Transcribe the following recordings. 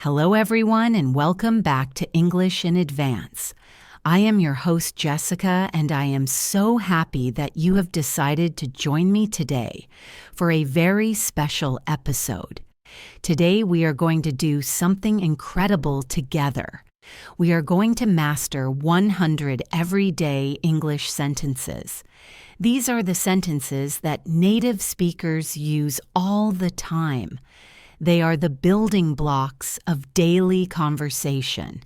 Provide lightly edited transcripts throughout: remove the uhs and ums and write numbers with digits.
Hello, everyone, and welcome back to English in Advance. I am your host, Jessica, and I am so happy that you have decided to join me today for a very special episode. Today, we are going to do something incredible together. We are going to master 100 everyday English sentences. These are the sentences that native speakers use all the time. They are the building blocks of daily conversation.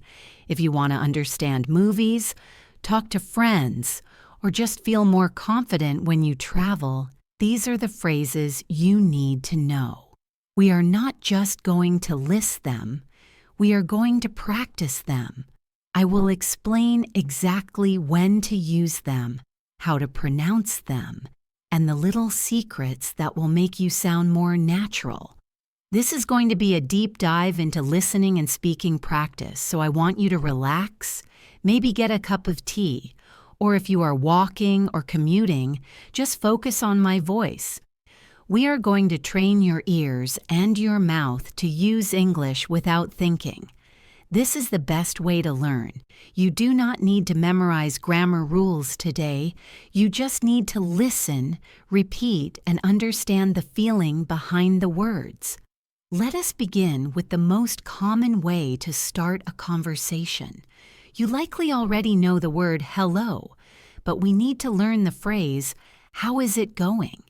If you want to understand movies, talk to friends, or just feel more confident when you travel, these are the phrases you need to know. We are not just going to list them, we are going to practice them. I will explain exactly when to use them, how to pronounce them, and the little secrets that will make you sound more natural. This is going to be a deep dive into listening and speaking practice, so I want you to relax, maybe get a cup of tea, or if you are walking or commuting, just focus on my voice. We are going to train your ears and your mouth to use English without thinking. This is the best way to learn. You do not need to memorize grammar rules today. You just need to listen, repeat, and understand the feeling behind the words. Let us begin with the most common way to start a conversation. You likely already know the word hello, but we need to learn the phrase, how is it going?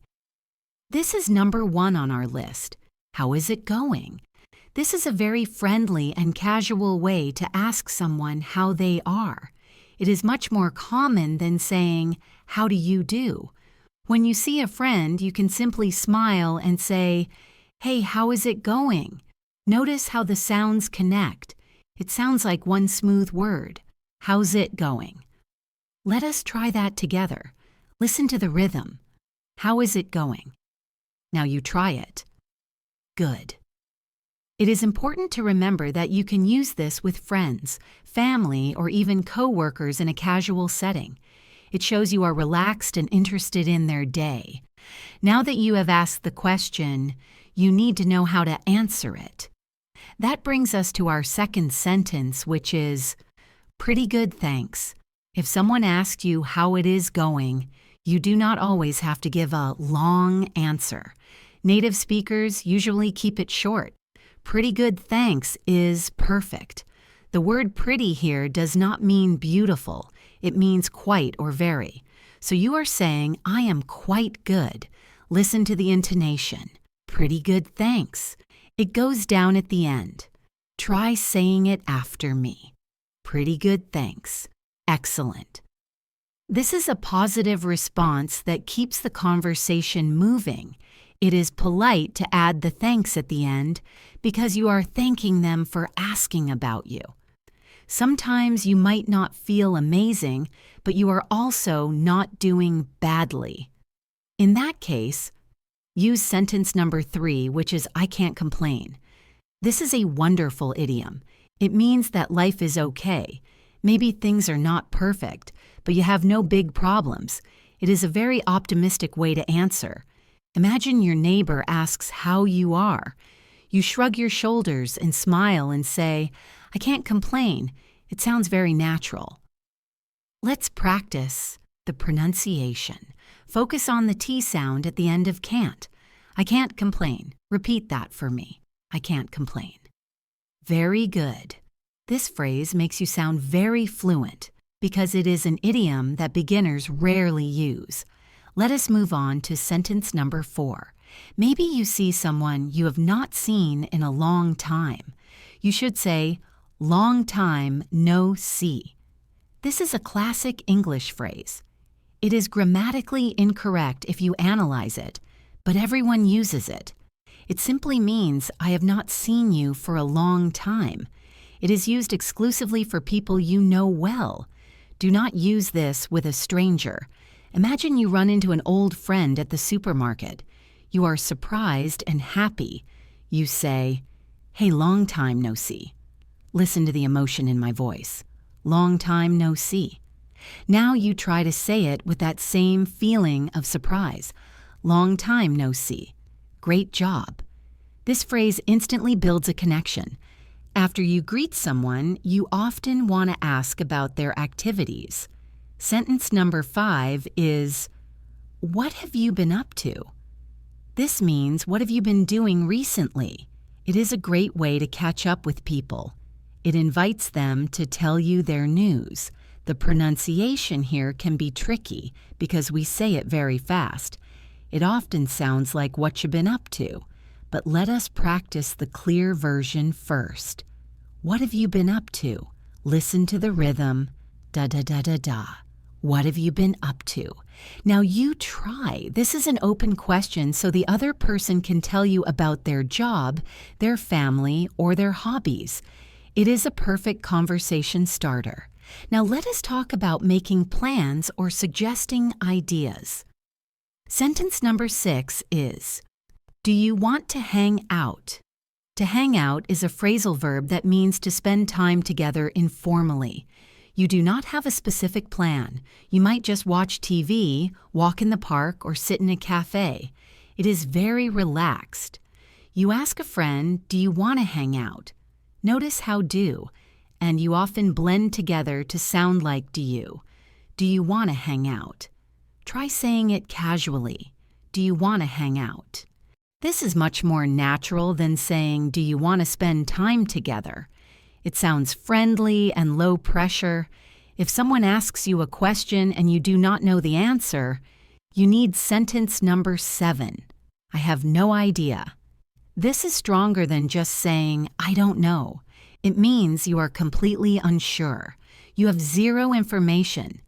This is number 1 on our list. How is it going? This is a very friendly and casual way to ask someone how they are. It is much more common than saying, how do you do? When you see a friend, you can simply smile and say, hey, how is it going? Notice how the sounds connect. It sounds like one smooth word. How's it going? Let us try that together. Listen to the rhythm. How is it going? Now you try it. Good. It is important to remember that you can use this with friends, family, or even coworkers in a casual setting. It shows you are relaxed and interested in their day. Now that you have asked the question, you need to know how to answer it. That brings us to our second sentence, which is, pretty good, thanks. If someone asks you how it is going, you do not always have to give a long answer. Native speakers usually keep it short. Pretty good, thanks is perfect. The word pretty here does not mean beautiful. It means quite or very. So you are saying, I am quite good. Listen to the intonation. Pretty good, thanks. It goes down at the end. Try saying it after me. Pretty good, thanks. Excellent. This is a positive response that keeps the conversation moving. It is polite to add the thanks at the end because you are thanking them for asking about you. Sometimes you might not feel amazing, but you are also not doing badly. In that case, use sentence number 3, which is I can't complain. This is a wonderful idiom. It means that life is okay. Maybe things are not perfect, but you have no big problems. It is a very optimistic way to answer. Imagine your neighbor asks how you are. You shrug your shoulders and smile and say, I can't complain. It sounds very natural. Let's practice the pronunciation. Focus on the T sound at the end of can't. I can't complain. Repeat that for me. I can't complain. Very good. This phrase makes you sound very fluent because it is an idiom that beginners rarely use. Let us move on to sentence number 4. Maybe you see someone you have not seen in a long time. You should say, long time no see. This is a classic English phrase. It is grammatically incorrect if you analyze it, but everyone uses it. It simply means I have not seen you for a long time. It is used exclusively for people you know well. Do not use this with a stranger. Imagine you run into an old friend at the supermarket. You are surprised and happy. You say, hey, long time no see. Listen to the emotion in my voice. Long time no see. Now you try to say it with that same feeling of surprise. Long time no see. Great job. This phrase instantly builds a connection. After you greet someone, you often want to ask about their activities. Sentence number 5 is, "What have you been up to?" This means, what have you been doing recently? It is a great way to catch up with people. It invites them to tell you their news. The pronunciation here can be tricky because we say it very fast. It often sounds like what you've been up to, but let us practice the clear version first. What have you been up to? Listen to the rhythm. Da da da da da. What have you been up to? Now you try. This is an open question so the other person can tell you about their job, their family, or their hobbies. It is a perfect conversation starter. Now let us talk about making plans or suggesting ideas. Sentence number 6 is, "Do you want to hang out?" To hang out is a phrasal verb that means to spend time together informally. You do not have a specific plan. You might just watch TV, walk in the park, or sit in a cafe. It is very relaxed. You ask a friend, "Do you want to hang out?" Notice how "do," and you often blend together to sound like "do you." Do you want to hang out? Try saying it casually. Do you want to hang out? This is much more natural than saying, "Do you want to spend time together?" It sounds friendly and low pressure. If someone asks you a question and you do not know the answer, you need sentence number 7. I have no idea. This is stronger than just saying, "I don't know." It means you are completely unsure. You have zero information.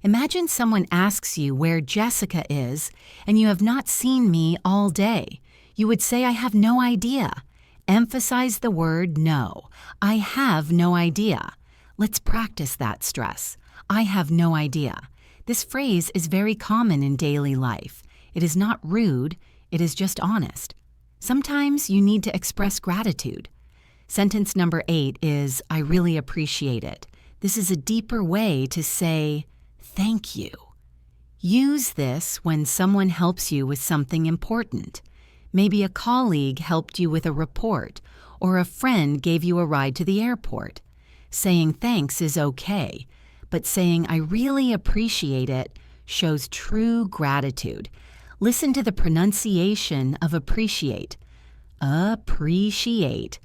Imagine someone asks you where Jessica is and you have not seen me all day. You would say, "I have no idea." Emphasize the word "no." I have no idea. Let's practice that stress. I have no idea. This phrase is very common in daily life. It is not rude, it is just honest. Sometimes you need to express gratitude. Sentence number 8 is, "I really appreciate it." This is a deeper way to say, "Thank you." Use this when someone helps you with something important. Maybe a colleague helped you with a report, or a friend gave you a ride to the airport. Saying thanks is okay, but saying "I really appreciate it" shows true gratitude. Listen to the pronunciation of appreciate. Appreciate.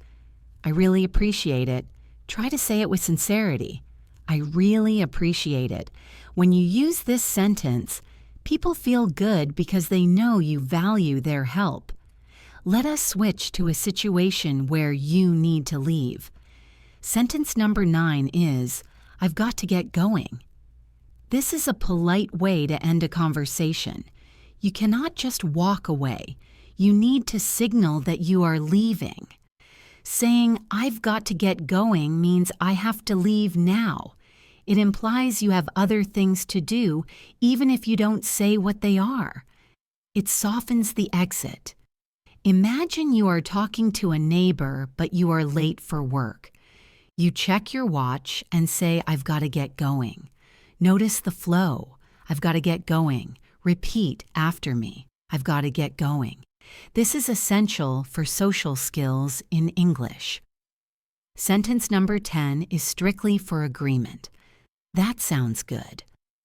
I really appreciate it. Try to say it with sincerity. I really appreciate it. When you use this sentence, people feel good because they know you value their help. Let us switch to a situation where you need to leave. Sentence number 9 is, "I've got to get going." This is a polite way to end a conversation. You cannot just walk away. You need to signal that you are leaving. Saying, "I've got to get going" means I have to leave now. It implies you have other things to do, even if you don't say what they are. It softens the exit. Imagine you are talking to a neighbor, but you are late for work. You check your watch and say, "I've got to get going." Notice the flow. "I've got to get going." Repeat after me. "I've got to get going." This is essential for social skills in English. Sentence number 10 is strictly for agreement. That sounds good.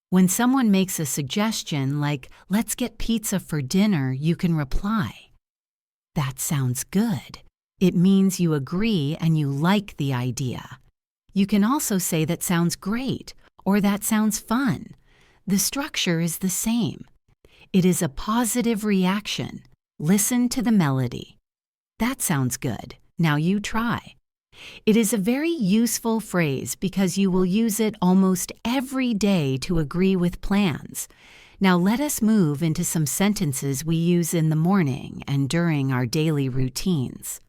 When someone makes a suggestion like, "Let's get pizza for dinner," you can reply, "That sounds good." It means you agree and you like the idea. You can also say "That sounds great" or "That sounds fun." The structure is the same. It is a positive reaction. Listen to the melody. "That sounds good. Now you try." It is a very useful phrase because you will use it almost every day to agree with plans. Now let us move into some sentences we use in the morning and during our daily routines.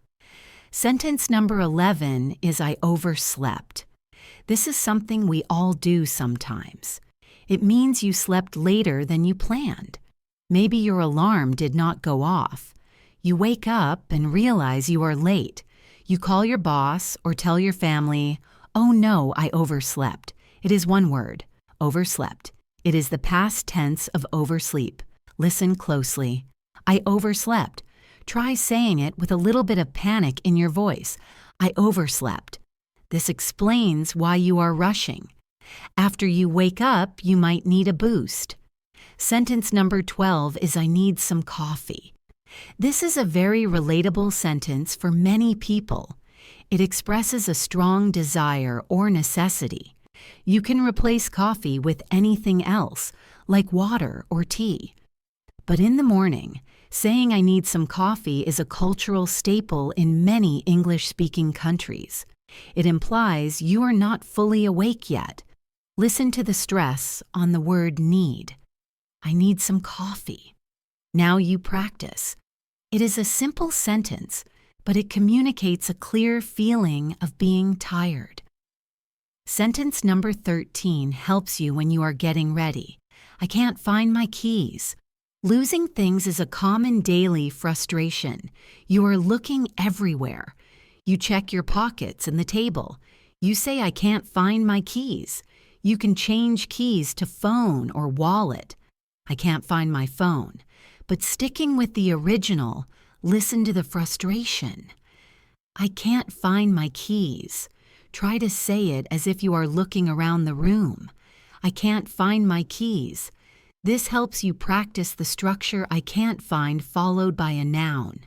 Sentence number 11 is "I overslept." This is something we all do sometimes. It means you slept later than you planned. Maybe your alarm did not go off. You wake up and realize you are late. You call your boss or tell your family, "Oh no, I overslept." It is one word, overslept. It is the past tense of oversleep. Listen closely. I overslept. Try saying it with a little bit of panic in your voice. I overslept. This explains why you are rushing. After you wake up, you might need a boost. Sentence number 12 is I need some coffee. This is a very relatable sentence for many people. It expresses a strong desire or necessity. You can replace coffee with anything else, like water or tea. But in the morning, saying I need some coffee is a cultural staple in many English-speaking countries. It implies you are not fully awake yet. Listen to the stress on the word need. I need some coffee. Now you practice. It is a simple sentence, but it communicates a clear feeling of being tired. Sentence number 13 helps you when you are getting ready. I can't find my keys. Losing things is a common daily frustration. You are looking everywhere. You check your pockets and the table. You say, I can't find my keys. You can change keys to phone or wallet. I can't find my phone. But sticking with the original, listen to the frustration. I can't find my keys. Try to say it as if you are looking around the room. I can't find my keys. This helps you practice the structure I can't find followed by a noun.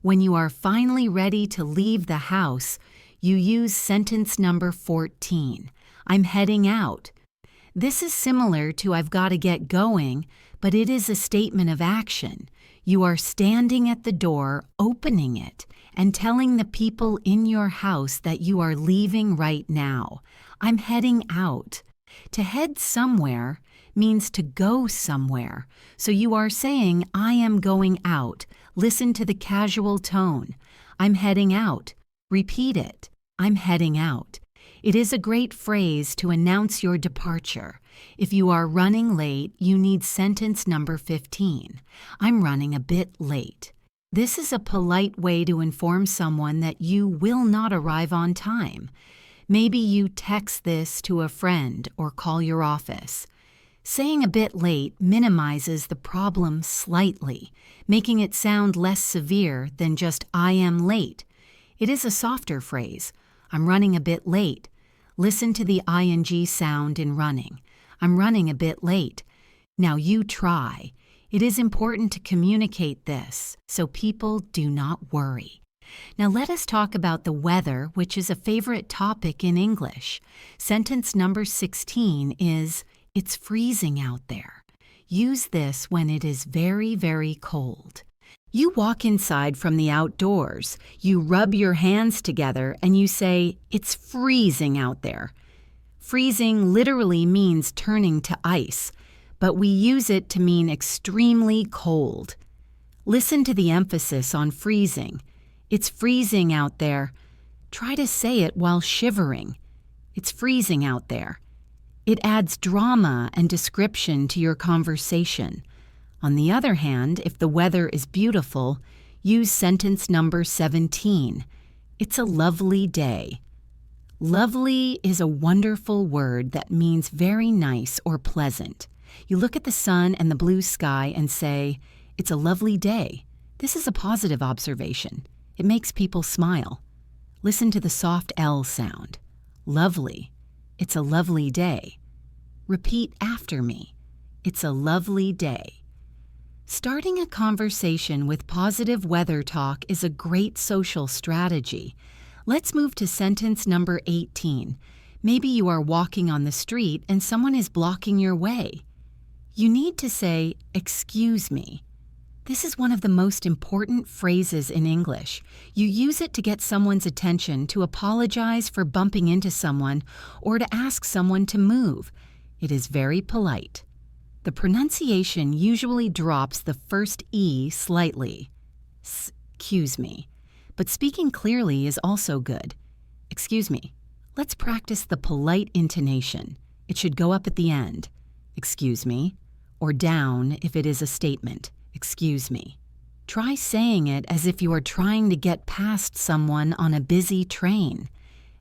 When you are finally ready to leave the house, you use sentence number 14. I'm heading out. This is similar to I've got to get going, but it is a statement of action. You are standing at the door, opening it, and telling the people in your house that you are leaving right now. I'm heading out. To head somewhere means to go somewhere. So you are saying, I am going out. Listen to the casual tone. I'm heading out. Repeat it. I'm heading out. It is a great phrase to announce your departure. If you are running late, you need sentence number 15. I'm running a bit late. This is a polite way to inform someone that you will not arrive on time. Maybe you text this to a friend or call your office. Saying a bit late minimizes the problem slightly, making it sound less severe than just I am late. It is a softer phrase. I'm running a bit late. Listen to the ing sound in running. I'm running a bit late. Now you try. It is important to communicate this so people do not worry. Now let us talk about the weather, which is a favorite topic in English. Sentence number 16 is, it's freezing out there. Use this when it is very, very cold. You walk inside from the outdoors, you rub your hands together, and you say, it's freezing out there. Freezing literally means turning to ice, but we use it to mean extremely cold. Listen to the emphasis on freezing. It's freezing out there. Try to say it while shivering. It's freezing out there. It adds drama and description to your conversation. On the other hand, if the weather is beautiful, use sentence number 17. It's a lovely day. Lovely is a wonderful word that means very nice or pleasant. You look at the sun and the blue sky and say, it's a lovely day. This is a positive observation. It makes people smile. Listen to the soft L sound. Lovely. It's a lovely day. Repeat after me. It's a lovely day. Starting a conversation with positive weather talk is a great social strategy. Let's move to sentence number 18. Maybe you are walking on the street and someone is blocking your way. You need to say, excuse me. This is one of the most important phrases in English. You use it to get someone's attention, to apologize for bumping into someone, or to ask someone to move. It is very polite. The pronunciation usually drops the first E slightly. Excuse me. But speaking clearly is also good. Excuse me. Let's practice the polite intonation. It should go up at the end. Excuse me. Or down if it is a statement. Excuse me. Try saying it as if you are trying to get past someone on a busy train.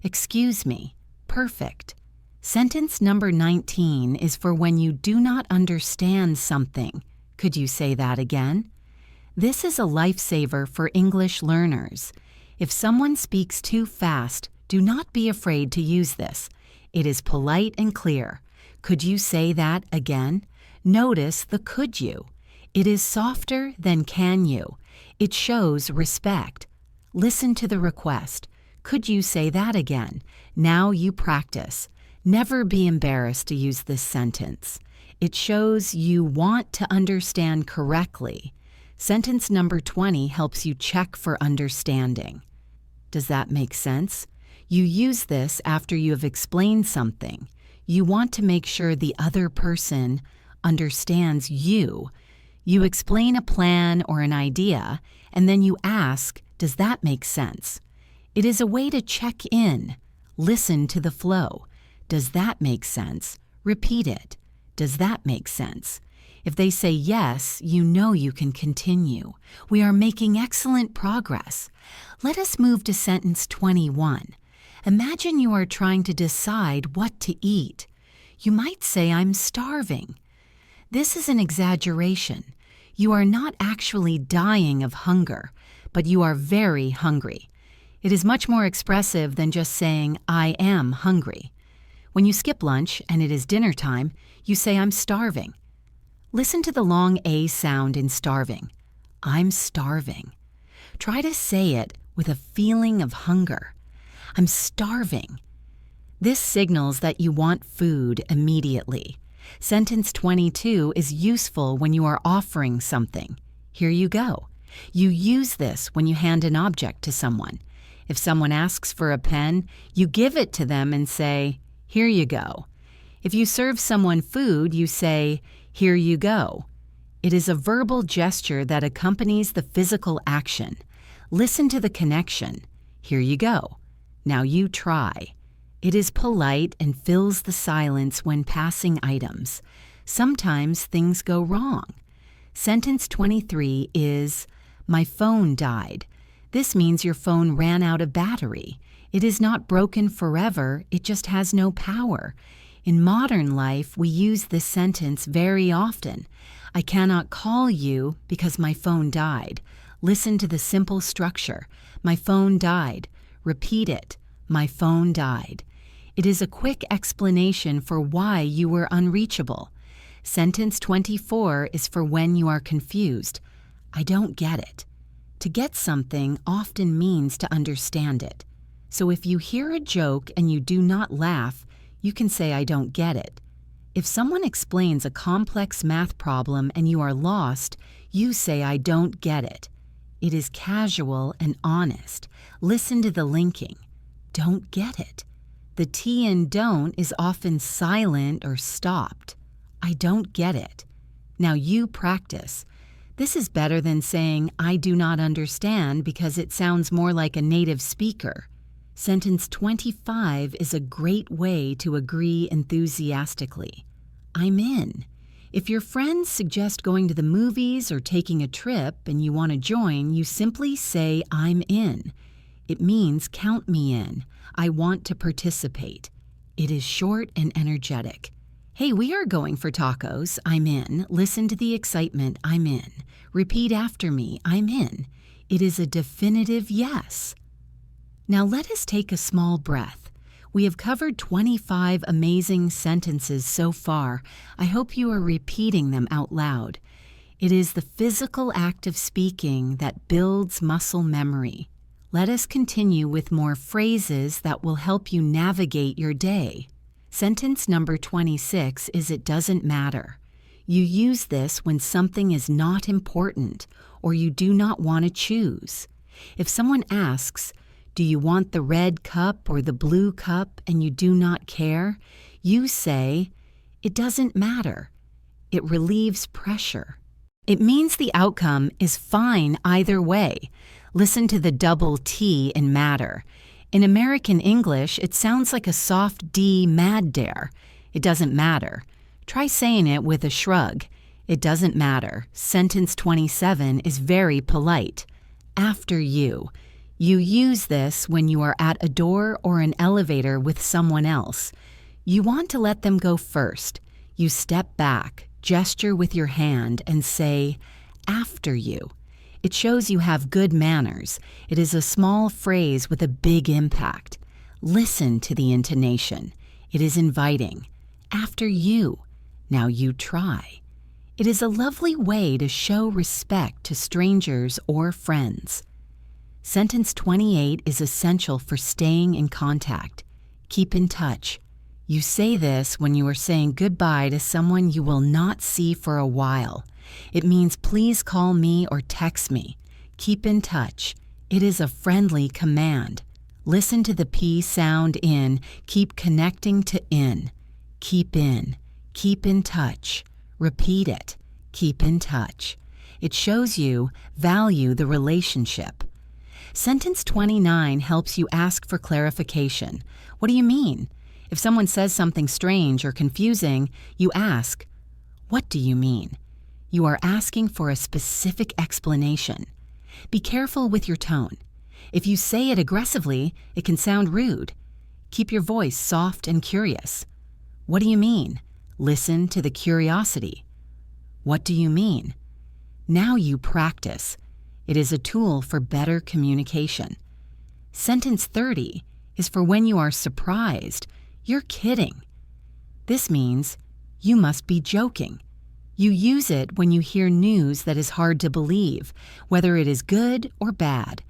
Excuse me. Perfect. Sentence number 19 is for when you do not understand something. Could you say that again? This is a lifesaver for English learners. If someone speaks too fast, do not be afraid to use this. It is polite and clear. Could you say that again? Notice the could you. It is softer than can you. It shows respect. Listen to the request. Could you say that again? Now you practice. Never be embarrassed to use this sentence. It shows you want to understand correctly. Sentence number 20 helps you check for understanding. Does that make sense? You use this after you have explained something. You want to make sure the other person understands you. You explain a plan or an idea, and then you ask, does that make sense? It is a way to check in. Listen to the flow. Does that make sense? Repeat it. Does that make sense? If they say yes, you know you can continue. We are making excellent progress. Let us move to sentence 21. Imagine you are trying to decide what to eat. You might say, I'm starving. This is an exaggeration. You are not actually dying of hunger, but you are very hungry. It is much more expressive than just saying, I am hungry. When you skip lunch and it is dinner time, you say, I'm starving. Listen to the long A sound in starving. I'm starving. Try to say it with a feeling of hunger. I'm starving. This signals that you want food immediately. Sentence 22 is useful when you are offering something. Here you go. You use this when you hand an object to someone. If someone asks for a pen, you give it to them and say, here you go. If you serve someone food, you say, here you go. It is a verbal gesture that accompanies the physical action. Listen to the connection. Here you go. Now you try. It is polite and fills the silence when passing items. Sometimes things go wrong. Sentence 23 is, my phone died. This means your phone ran out of battery. It is not broken forever, it just has no power. In modern life, we use this sentence very often. I cannot call you because my phone died. Listen to the simple structure. My phone died. Repeat it. My phone died. It is a quick explanation for why you were unreachable. Sentence 24 is for when you are confused. I don't get it. To get something often means to understand it. So if you hear a joke and you do not laugh, you can say, I don't get it. If someone explains a complex math problem and you are lost, you say, I don't get it. It is casual and honest. Listen to the linking. Don't get it. The T in don't is often silent or stopped. I don't get it. Now you practice. This is better than saying, I do not understand, because it sounds more like a native speaker. Sentence 25 is a great way to agree enthusiastically. I'm in. If your friends suggest going to the movies or taking a trip and you want to join, you simply say, I'm in. It means count me in. I want to participate. It is short and energetic. Hey, we are going for tacos. I'm in. Listen to the excitement. I'm in. Repeat after me. I'm in. It is a definitive yes. Now let us take a small breath. We have covered 25 amazing sentences so far. I hope you are repeating them out loud. It is the physical act of speaking that builds muscle memory. Let us continue with more phrases that will help you navigate your day. Sentence number 26 is it doesn't matter. You use this when something is not important or you do not want to choose. If someone asks, do you want the red cup or the blue cup, and you do not care, you say, it doesn't matter. It relieves pressure. It means the outcome is fine either way. Listen to the double T in matter. In American English, it sounds like a soft D mad dare. It doesn't matter. Try saying it with a shrug. It doesn't matter. Sentence 27 is very polite. After you. You use this when you are at a door or an elevator with someone else. You want to let them go first. You step back, gesture with your hand, and say, after you. It shows you have good manners. It is a small phrase with a big impact. Listen to the intonation. It is inviting. After you. Now you try. It is a lovely way to show respect to strangers or friends. Sentence 28 is essential for staying in contact. Keep in touch. You say this when you are saying goodbye to someone you will not see for a while. It means please call me or text me. Keep in touch. It is a friendly command. Listen to the P sound in. Keep connecting to in. Keep in. Keep in touch. Repeat it. Keep in touch. It shows you value the relationship. Sentence 29 helps you ask for clarification. What do you mean? If someone says something strange or confusing, you ask, "What do you mean?" You are asking for a specific explanation. Be careful with your tone. If you say it aggressively, it can sound rude. Keep your voice soft and curious. What do you mean? Listen to the curiosity. What do you mean? Now you practice. It is a tool for better communication. Sentence 30 is for when you are surprised. You're kidding. This means you must be joking. You use it when you hear news that is hard to believe, whether it is good or bad.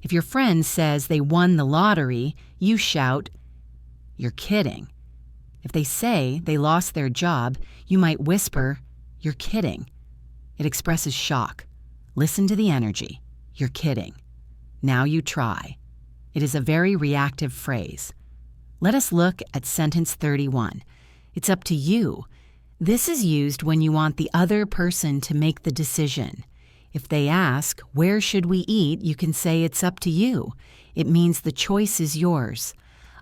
If your friend says they won the lottery, you shout, "You're kidding." If they say they lost their job, you might whisper, "You're kidding." It expresses shock. Listen to the energy. You're kidding. Now you try. It is a very reactive phrase. Let us look at sentence 31. It's up to you. This is used when you want the other person to make the decision. If they ask, "Where should we eat?" you can say it's up to you. It means the choice is yours.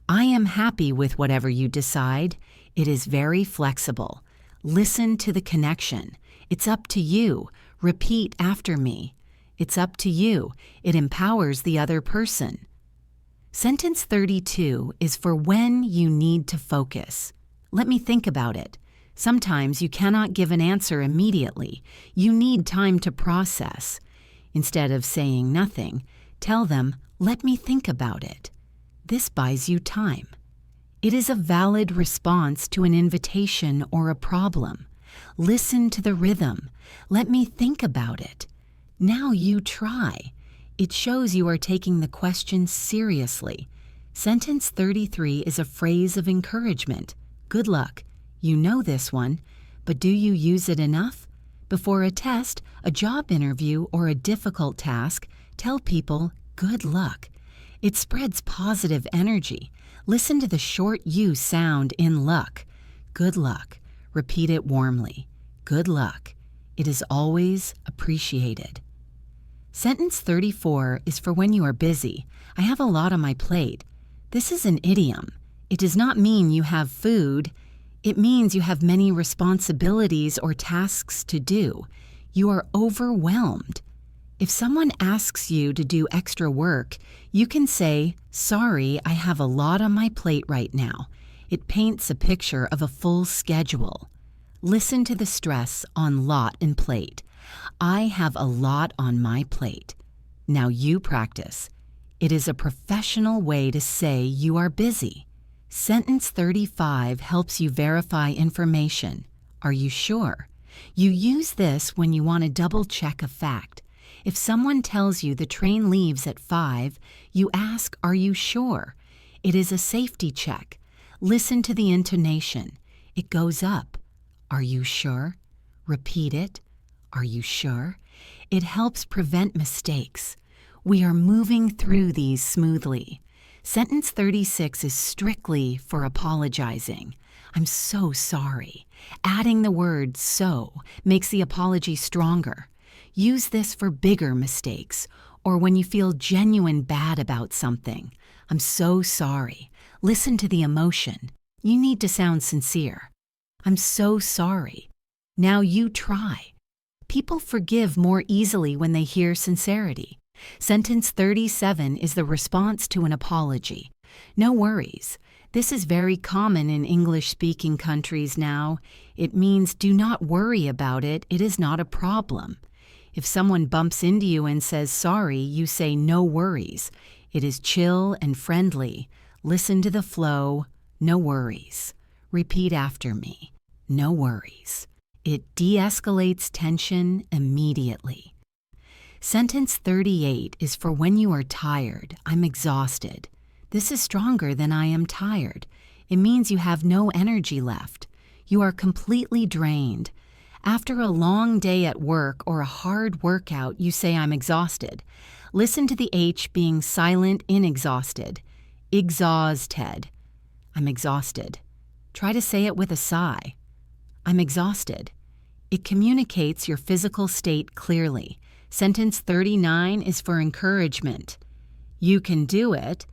I am happy with whatever you decide. It is very flexible. Listen to the connection. It's up to you. Repeat after me. It's up to you. It empowers the other person. Sentence 32 is for when you need to focus. Let me think about it. Sometimes you cannot give an answer immediately. You need time to process. Instead of saying nothing, tell them, "Let me think about it." This buys you time. It is a valid response to an invitation or a problem. Listen to the rhythm. Let me think about it. Now you try. It shows you are taking the question seriously. Sentence 33 is a phrase of encouragement. Good luck. You know this one, but do you use it enough? Before a test, a job interview, or a difficult task, tell people, "Good luck." It spreads positive energy. Listen to the short U sound in luck. Good luck. Repeat it warmly. Good luck. It is always appreciated. Sentence 34 is for when you are busy. I have a lot on my plate. This is an idiom. It does not mean you have food. It means you have many responsibilities or tasks to do. You are overwhelmed. If someone asks you to do extra work, you can say, "Sorry, I have a lot on my plate right now." It paints a picture of a full schedule. Listen to the stress on lot and plate. I have a lot on my plate. Now you practice. It is a professional way to say you are busy. Sentence 35 helps you verify information. Are you sure? You use this when you want to double-check a fact. If someone tells you the train leaves at 5, you ask, "Are you sure?" It is a safety check. Listen to the intonation. It goes up. Are you sure? Repeat it. Are you sure? It helps prevent mistakes. We are moving through these smoothly. Sentence 36 is strictly for apologizing. I'm so sorry. Adding the word "so" makes the apology stronger. Use this for bigger mistakes or when you feel genuine bad about something. I'm so sorry. Listen to the emotion. You need to sound sincere. I'm so sorry. Now you try. People forgive more easily when they hear sincerity. Sentence 37 is the response to an apology. No worries. This is very common in English-speaking countries now. It means do not worry about it. It is not a problem. If someone bumps into you and says sorry, you say no worries. It is chill and friendly. Listen to the flow. No worries. Repeat after me. No worries. It de-escalates tension immediately. Sentence 38 is for when you are tired. I'm exhausted. This is stronger than I am tired. It means you have no energy left. You are completely drained. After a long day at work or a hard workout, you say I'm exhausted. Listen to the H being silent in exhausted. Exhausted. I'm exhausted. Try to say it with a sigh. I'm exhausted. It communicates your physical state clearly. Sentence 39 is for encouragement. You can do it.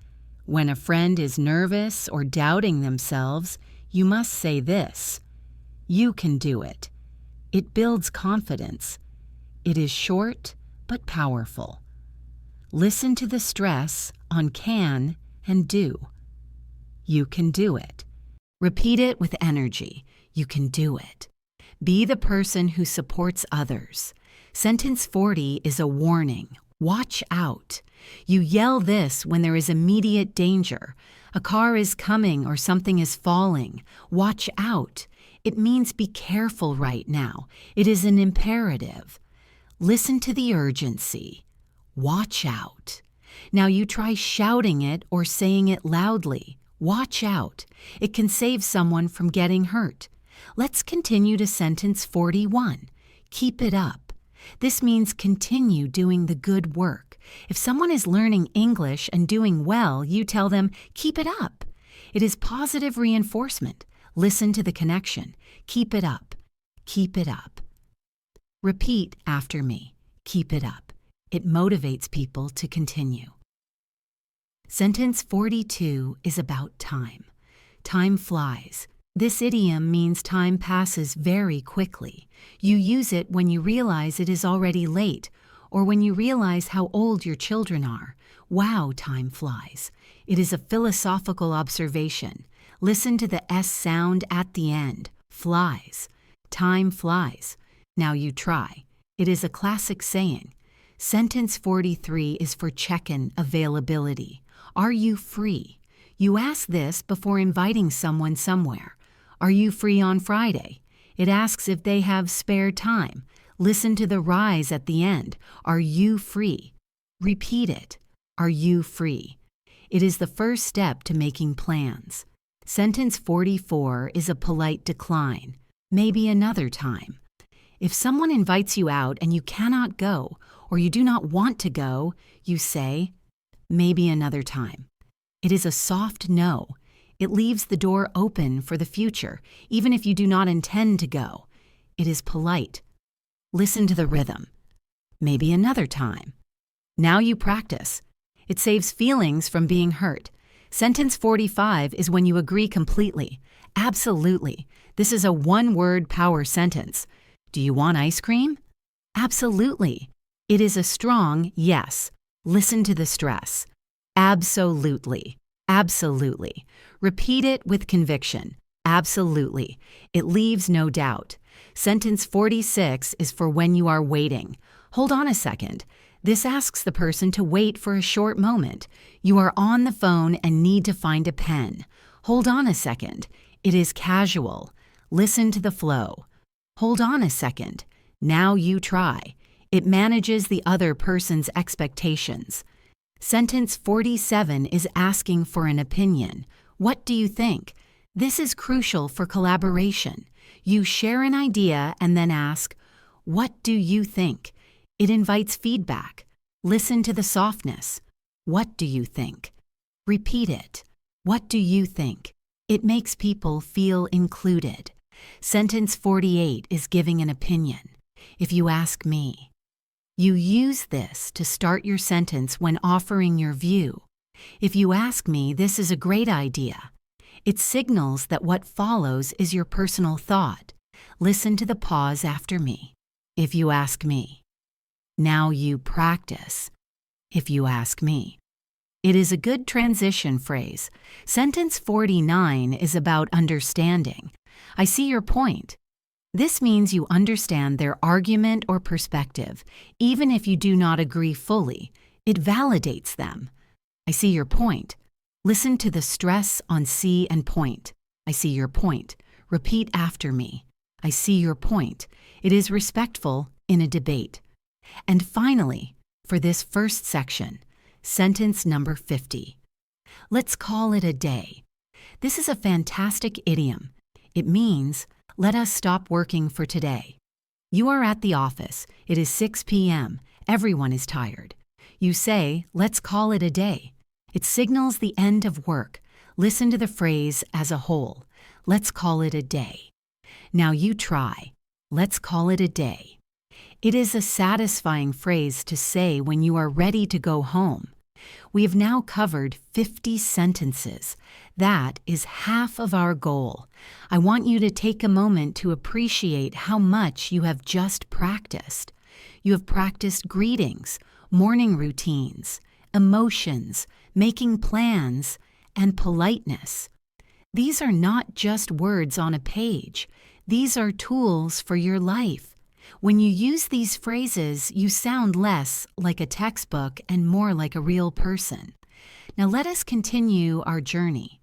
When a friend is nervous or doubting themselves, you must say this. You can do it. It builds confidence. It is short but powerful. Listen to the stress on can and do. You can do it. Repeat it with energy. You can do it. Be the person who supports others. Sentence 40 is a warning. Watch out. You yell this when there is immediate danger. A car is coming or something is falling. Watch out. It means be careful right now. It is an imperative. Listen to the urgency. Watch out. Now you try shouting it or saying it loudly. Watch out. It can save someone from getting hurt. Let's continue to sentence 41. Keep it up. This means continue doing the good work. If someone is learning English and doing well, you tell them, keep it up. It is positive reinforcement. Listen to the connection. Keep it up. Keep it up. Repeat after me. Keep it up. It motivates people to continue. Sentence 42 is about time. Time flies. This idiom means time passes very quickly. You use it when you realize it is already late or when you realize how old your children are. Wow, time flies. It is a philosophical observation. Listen to the S sound at the end. Flies. Time flies. Now you try. It is a classic saying. Sentence 43 is for check-in availability. Are you free? You ask this before inviting someone somewhere. Are you free on Friday? It asks if they have spare time. Listen to the rise at the end. Are you free? Repeat it. Are you free? It is the first step to making plans. Sentence 44 is a polite decline. Maybe another time. If someone invites you out and you cannot go, or you do not want to go, you say, maybe another time. It is a soft no. It leaves the door open for the future, even if you do not intend to go. It is polite. Listen to the rhythm. Maybe another time. Now you practice. It saves feelings from being hurt. Sentence 45 is when you agree completely. Absolutely. This is a one-word power sentence. Do you want ice cream? Absolutely. It is a strong yes. Listen to the stress. Absolutely. Absolutely. Repeat it with conviction. Absolutely. It leaves no doubt. Sentence 46 is for when you are waiting. Hold on a second. This asks the person to wait for a short moment. You are on the phone and need to find a pen. Hold on a second. It is casual. Listen to the flow. Hold on a second. Now you try. It manages the other person's expectations. Sentence 47 is asking for an opinion. What do you think? This is crucial for collaboration. You share an idea and then ask, what do you think? It invites feedback. Listen to the softness. What do you think? Repeat it. What do you think? It makes people feel included. Sentence 48 is giving an opinion. If you ask me. You use this to start your sentence when offering your view. If you ask me, this is a great idea. It signals that what follows is your personal thought. Listen to the pause after me. If you ask me. Now you practice. If you ask me. It is a good transition phrase. Sentence 49 is about understanding. I see your point. This means you understand their argument or perspective, even if you do not agree fully. It validates them. I see your point. Listen to the stress on see and point. I see your point. Repeat after me. I see your point. It is respectful in a debate. And finally, for this first section, sentence number 50. Let's call it a day. This is a fantastic idiom. It means, let us stop working for today. You are at the office. It is 6 p.m. Everyone is tired. You say, let's call it a day. It signals the end of work. Listen to the phrase as a whole. Let's call it a day. Now you try. Let's call it a day. It is a satisfying phrase to say when you are ready to go home. We have now covered 50 sentences. That is half of our goal. I want you to take a moment to appreciate how much you have just practiced. You have practiced greetings, morning routines, emotions, making plans, and politeness. These are not just words on a page. These are tools for your life. When you use these phrases, you sound less like a textbook and more like a real person. Now let us continue our journey.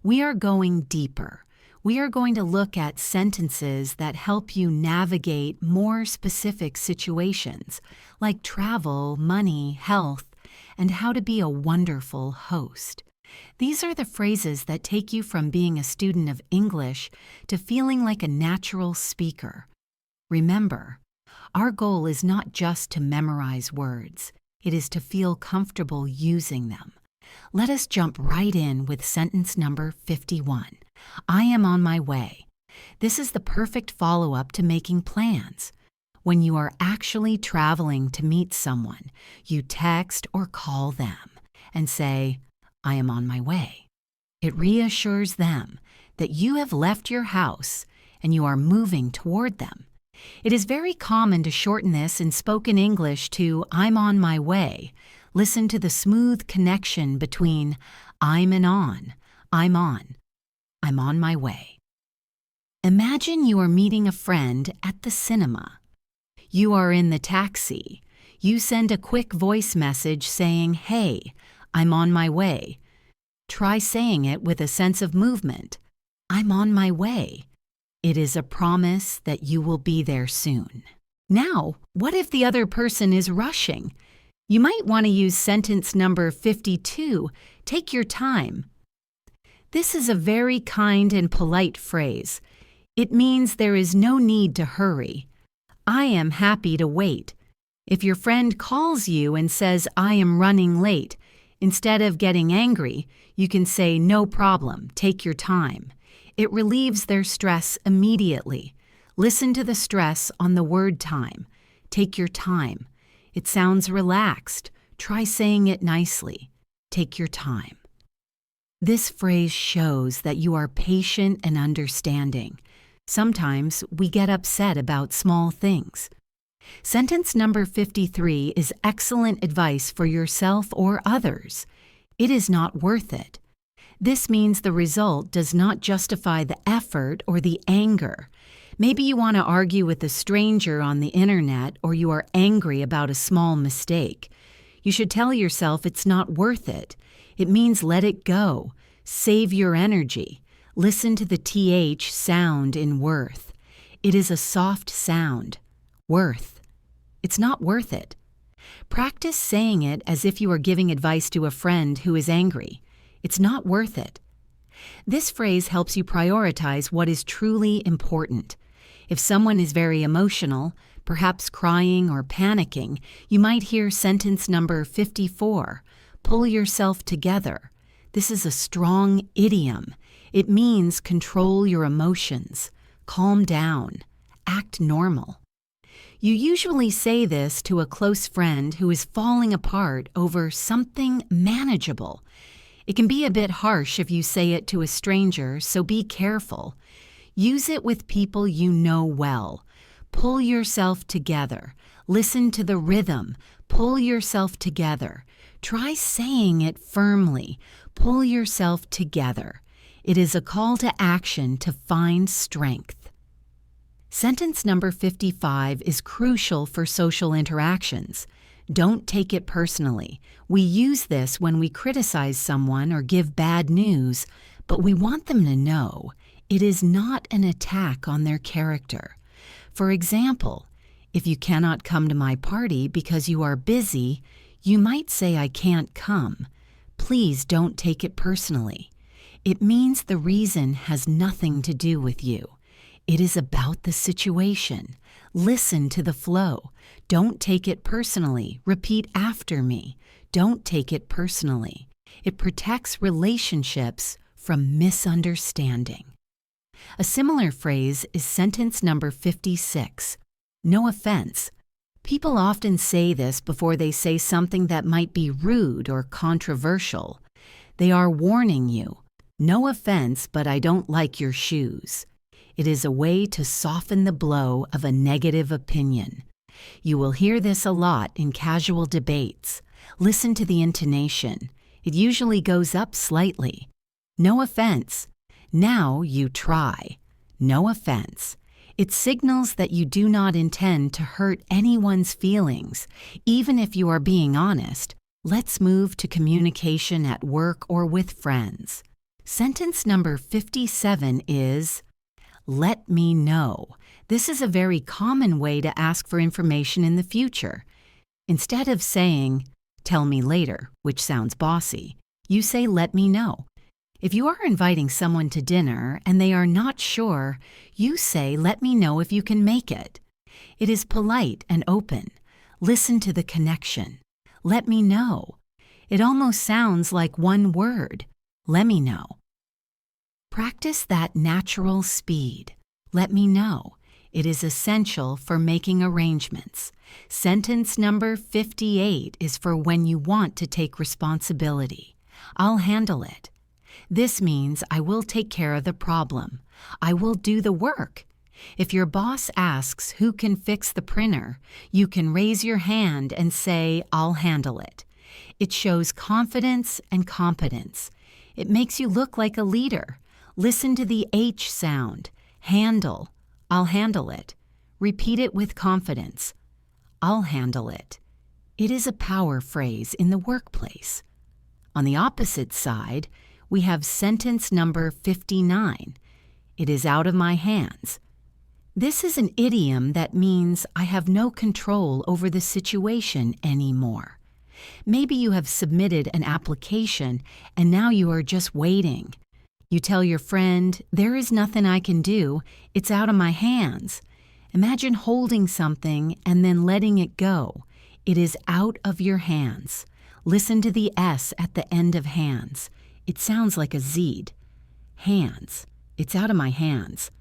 We are going deeper. We are going to look at sentences that help you navigate more specific situations, like travel, money, health, and how to be a wonderful host. These are the phrases that take you from being a student of English to feeling like a natural speaker. Remember, our goal is not just to memorize words. It is to feel comfortable using them. Let us jump right in with sentence number 51. I am on my way. This is the perfect follow-up to making plans. When you are actually traveling to meet someone, you text or call them and say, I am on my way. It reassures them that you have left your house and you are moving toward them. It is very common to shorten this in spoken English to I'm on my way. Listen to the smooth connection between I'm and on. I'm on my way. Imagine you are meeting a friend at the cinema. You are in the taxi. You send a quick voice message saying, hey, I'm on my way. Try saying it with a sense of movement. I'm on my way. It is a promise that you will be there soon. Now, what if the other person is rushing? You might want to use sentence number 52, take your time. This is a very kind and polite phrase. It means there is no need to hurry. I am happy to wait. If your friend calls you and says, I am running late, instead of getting angry, you can say, no problem, take your time. It relieves their stress immediately. Listen to the stress on the word time. Take your time. It sounds relaxed. Try saying it nicely. Take your time. This phrase shows that you are patient and understanding. Sometimes we get upset about small things. Sentence number 53 is excellent advice for yourself or others. It is not worth it. This means the result does not justify the effort or the anger. Maybe you want to argue with a stranger on the internet or you are angry about a small mistake. You should tell yourself it's not worth it. It means let it go. Save your energy. Listen to the TH sound in worth. It is a soft sound. Worth. It's not worth it. Practice saying it as if you are giving advice to a friend who is angry. It's not worth it. This phrase helps you prioritize what is truly important. If someone is very emotional, perhaps crying or panicking, you might hear sentence number 54. Pull yourself together. This is a strong idiom. It means control your emotions, calm down, act normal. You usually say this to a close friend who is falling apart over something manageable. It can be a bit harsh if you say it to a stranger, so be careful. Use it with people you know well. Pull yourself together. Listen to the rhythm. Pull yourself together. Try saying it firmly. Pull yourself together. It is a call to action to find strength. Sentence number 55 is crucial for social interactions. Don't take it personally. We use this when we criticize someone or give bad news, but we want them to know it is not an attack on their character. For example, if you cannot come to my party because you are busy, you might say, "I can't come." Please don't take it personally. It means the reason has nothing to do with you. It is about the situation. Listen to the flow. Don't take it personally. Repeat after me. Don't take it personally. It protects relationships from misunderstanding. A similar phrase is sentence number 56. No offense. People often say this before they say something that might be rude or controversial. They are warning you. No offense, but I don't like your shoes. It is a way to soften the blow of a negative opinion. You will hear this a lot in casual debates. Listen to the intonation. It usually goes up slightly. No offense. Now you try. No offense. It signals that you do not intend to hurt anyone's feelings, even if you are being honest. Let's move to communication at work or with friends. Sentence number 57 is, let me know. This is a very common way to ask for information in the future. Instead of saying, tell me later, which sounds bossy, you say, let me know. If you are inviting someone to dinner and they are not sure, you say, let me know if you can make it. It is polite and open. Listen to the connection. Let me know. It almost sounds like one word. Let me know. Practice that natural speed. Let me know. It is essential for making arrangements. Sentence number 58 is for when you want to take responsibility. I'll handle it. This means I will take care of the problem. I will do the work. If your boss asks who can fix the printer, you can raise your hand and say, I'll handle it. It shows confidence and competence. It makes you look like a leader. Listen to the H sound. Handle. I'll handle it. Repeat it with confidence. I'll handle it. It is a power phrase in the workplace. On the opposite side, we have sentence number 59. It is out of my hands. This is an idiom that means I have no control over the situation anymore. Maybe you have submitted an application and now you are just waiting. You tell your friend, there is nothing I can do, it's out of my hands. Imagine holding something and then letting it go. It is out of your hands. Listen to the S at the end of hands. It sounds like a Z. Hands. It's out of my hands.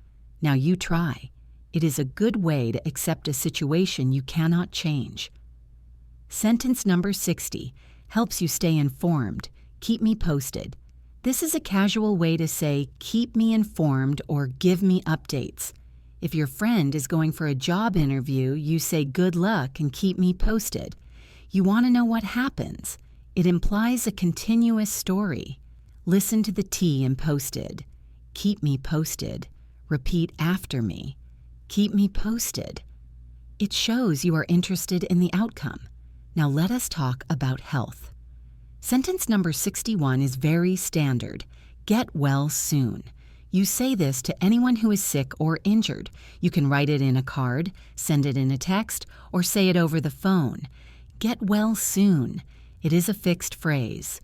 Now you try. It is a good way to accept a situation you cannot change. Sentence number 60 helps you stay informed. Keep me posted. This is a casual way to say, keep me informed or give me updates. If your friend is going for a job interview, you say good luck and keep me posted. You want to know what happens. It implies a continuous story. Listen to the T in posted. Keep me posted. Repeat after me. Keep me posted. It shows you are interested in the outcome. Now let us talk about health. Sentence number 61 is very standard. Get well soon. You say this to anyone who is sick or injured. You can write it in a card, send it in a text, or say it over the phone. Get well soon. It is a fixed phrase.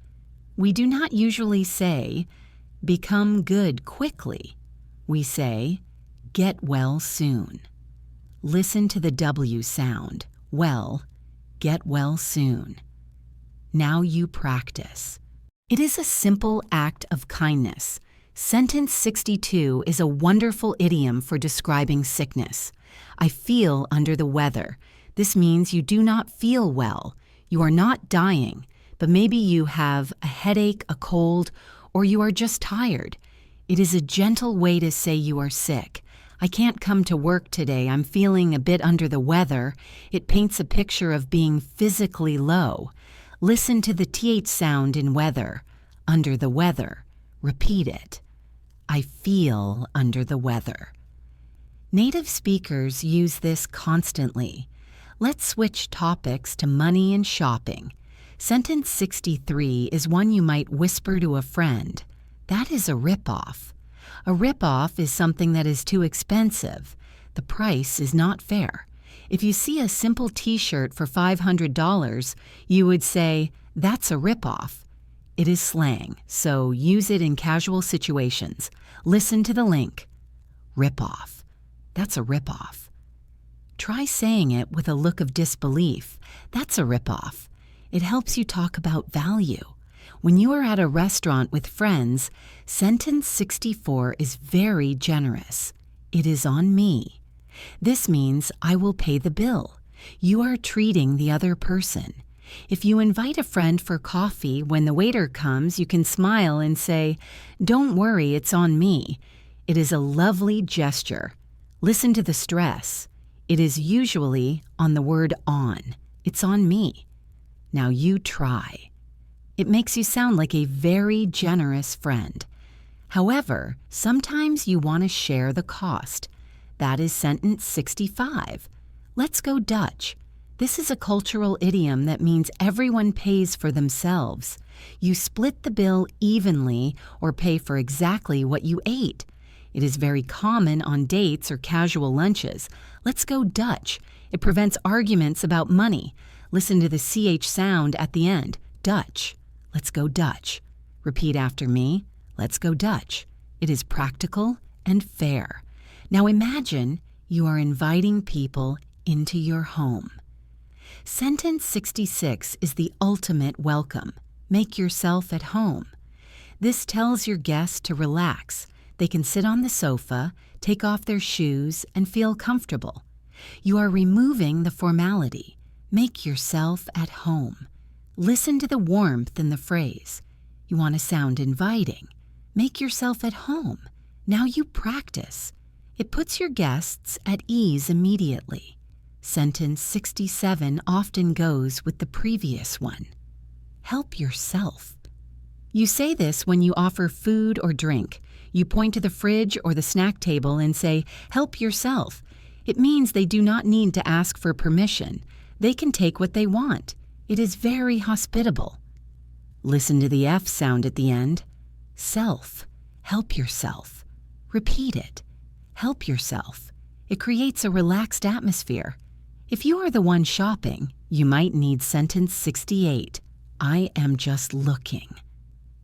We do not usually say, become good quickly. We say, get well soon. Listen to the W sound. Well, get well soon. Now you practice. It is a simple act of kindness. Sentence 62 is a wonderful idiom for describing sickness. I feel under the weather. This means you do not feel well. You are not dying, but maybe you have a headache, a cold, or you are just tired. It is a gentle way to say you are sick. I can't come to work today. I'm feeling a bit under the weather. It paints a picture of being physically low. Listen to the TH sound in weather. Under the weather. Repeat it. I feel under the weather. Native speakers use this constantly. Let's switch topics to money and shopping. Sentence 63 is one you might whisper to a friend. That is a ripoff. A ripoff is something that is too expensive. The price is not fair. If you see a simple t-shirt for $500, you would say, "That's a ripoff." It is slang, so use it in casual situations. Listen to the link. Ripoff. That's a ripoff. Try saying it with a look of disbelief. That's a ripoff. It helps you talk about value. When you are at a restaurant with friends, sentence 64 is very generous. It is on me. This means I will pay the bill. You are treating the other person. If you invite a friend for coffee, when the waiter comes, you can smile and say, "Don't worry, it's on me." It is a lovely gesture. Listen to the stress. It is usually on the word on. It's on me. Now you try. It makes you sound like a very generous friend. However, sometimes you want to share the cost. That is sentence 65. Let's go Dutch. This is a cultural idiom that means everyone pays for themselves. You split the bill evenly or pay for exactly what you ate. It is very common on dates or casual lunches. Let's go Dutch. It prevents arguments about money. Listen to the CH sound at the end. Dutch. Let's go Dutch. Repeat after me. Let's go Dutch. It is practical and fair. Now imagine you are inviting people into your home. Sentence 66 is the ultimate welcome. Make yourself at home. This tells your guests to relax. They can sit on the sofa, take off their shoes, and feel comfortable. You are removing the formality. Make yourself at home. Listen to the warmth in the phrase. You want to sound inviting. Make yourself at home. Now you practice. It puts your guests at ease immediately. Sentence 67 often goes with the previous one. Help yourself. You say this when you offer food or drink. You point to the fridge or the snack table and say, "Help yourself." It means they do not need to ask for permission. They can take what they want. It is very hospitable. Listen to the F sound at the end. Self. Help yourself. Repeat it. Help yourself. It creates a relaxed atmosphere. If you are the one shopping, you might need sentence 68. I am just looking.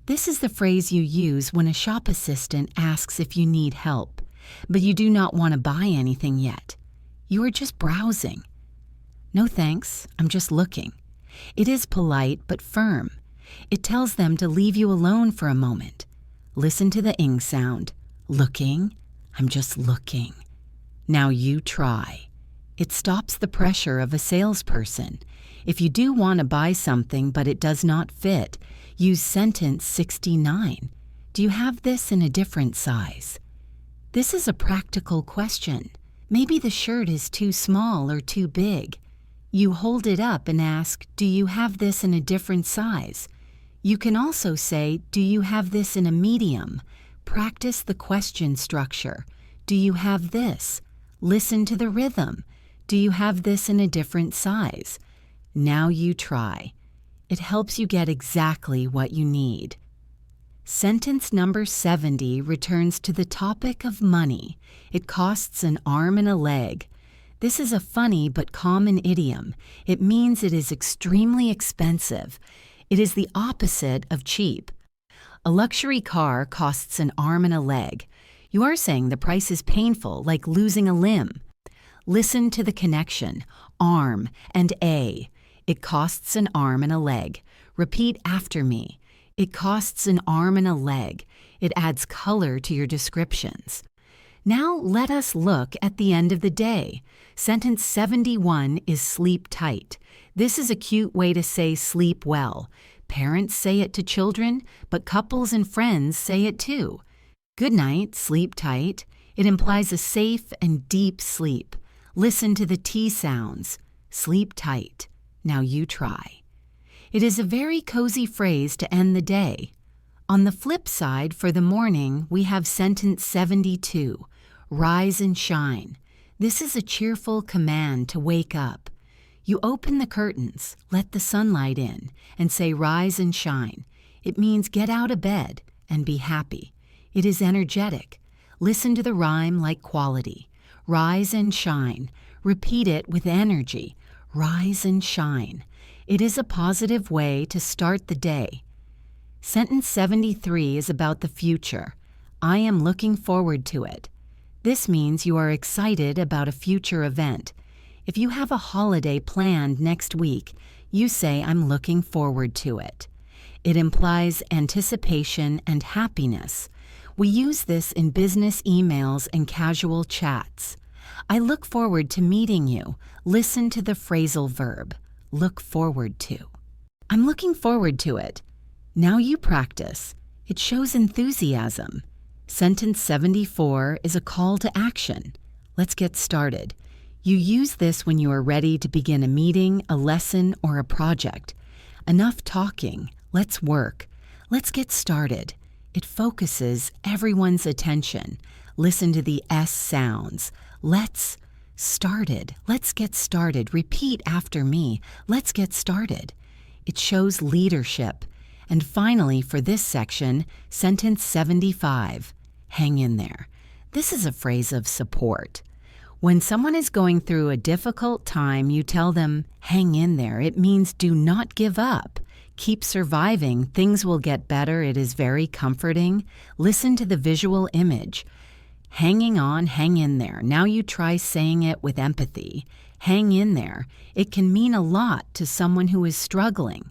This is the phrase you use when a shop assistant asks if you need help, but you do not want to buy anything yet. You are just browsing. No thanks, I'm just looking. It is polite but firm. It tells them to leave you alone for a moment. Listen to the ing sound. Looking, I'm just looking. Now you try. It stops the pressure of a salesperson. If you do want to buy something but it does not fit, use sentence 69. Do you have this in a different size? This is a practical question. Maybe the shirt is too small or too big. You hold it up and ask, "Do you have this in a different size?" You can also say, "Do you have this in a medium?" Practice the question structure. Do you have this? Listen to the rhythm. Do you have this in a different size? Now you try. It helps you get exactly what you need. Sentence number 70 returns to the topic of money. It costs an arm and a leg. This is a funny but common idiom. It means it is extremely expensive. It is the opposite of cheap. A luxury car costs an arm and a leg. You are saying the price is painful, like losing a limb. Listen to the connection, arm and a. It costs an arm and a leg. Repeat after me. It costs an arm and a leg. It adds color to your descriptions. Now let us look at the end of the day. Sentence 71 is sleep tight. This is a cute way to say sleep well. Parents say it to children, but couples and friends say it too. Good night, sleep tight. It implies a safe and deep sleep. Listen to the T sounds. Sleep tight. Now you try. It is a very cozy phrase to end the day. On the flip side, for the morning, we have sentence 72. Rise and shine. This is a cheerful command to wake up. You open the curtains, let the sunlight in, and say rise and shine. It means get out of bed and be happy. It is energetic. Listen to the rhyme like quality. Rise and shine. Repeat it with energy. Rise and shine. It is a positive way to start the day. Sentence 73 is about the future. I am looking forward to it. This means you are excited about a future event. If you have a holiday planned next week, you say I'm looking forward to it. It implies anticipation and happiness. We use this in business emails and casual chats. I look forward to meeting you. Listen to the phrasal verb, look forward to. I'm looking forward to it. Now you practice. It shows enthusiasm. Sentence 74 is a call to action. Let's get started. You use this when you are ready to begin a meeting, a lesson, or a project. Enough talking. Let's work. Let's get started. It focuses everyone's attention. Listen to the S sounds. Let's started. Let's get started. Repeat after me. Let's get started. It shows leadership. And finally, for this section, sentence 75. Hang in there. This is a phrase of support. When someone is going through a difficult time, you tell them, hang in there. It means do not give up. Keep surviving. Things will get better. It is very comforting. Listen to the visual image. Hanging on, hang in there. Now you try saying it with empathy. Hang in there. It can mean a lot to someone who is struggling.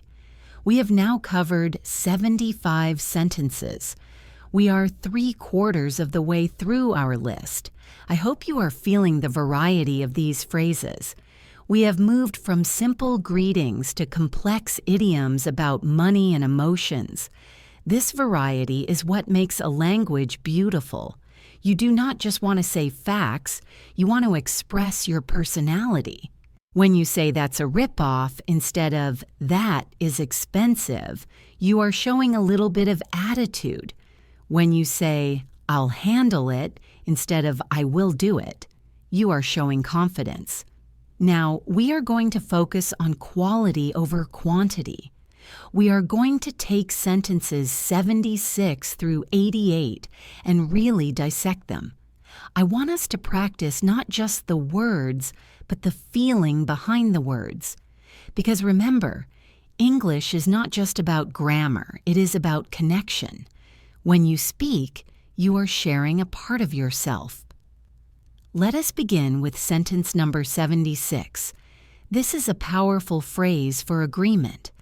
We have now covered 75 sentences. We are 3/4 of the way through our list. I hope you are feeling the variety of these phrases. We have moved from simple greetings to complex idioms about money and emotions. This variety is what makes a language beautiful. You do not just want to say facts, you want to express your personality. When you say that's a ripoff instead of that is expensive, you are showing a little bit of attitude. When you say I'll handle it instead of I will do it, you are showing confidence. Now, we are going to focus on quality over quantity. We are going to take sentences 76 through 88 and really dissect them. I want us to practice not just the words, but the feeling behind the words. Because remember, English is not just about grammar, it is about connection. When you speak, you are sharing a part of yourself. Let us begin with sentence number 76. This is a powerful phrase for agreement.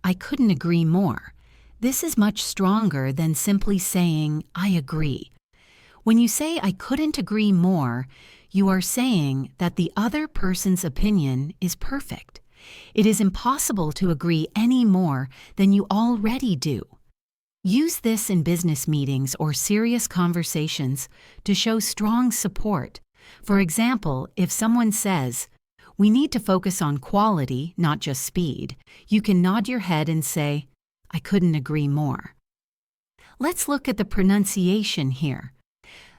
I couldn't agree more. This is much stronger than simply saying, I agree. When you say, I couldn't agree more, you are saying that the other person's opinion is perfect. It is impossible to agree any more than you already do. Use this in business meetings or serious conversations to show strong support. For example, if someone says, we need to focus on quality, not just speed, you can nod your head and say, I couldn't agree more. Let's look at the pronunciation here.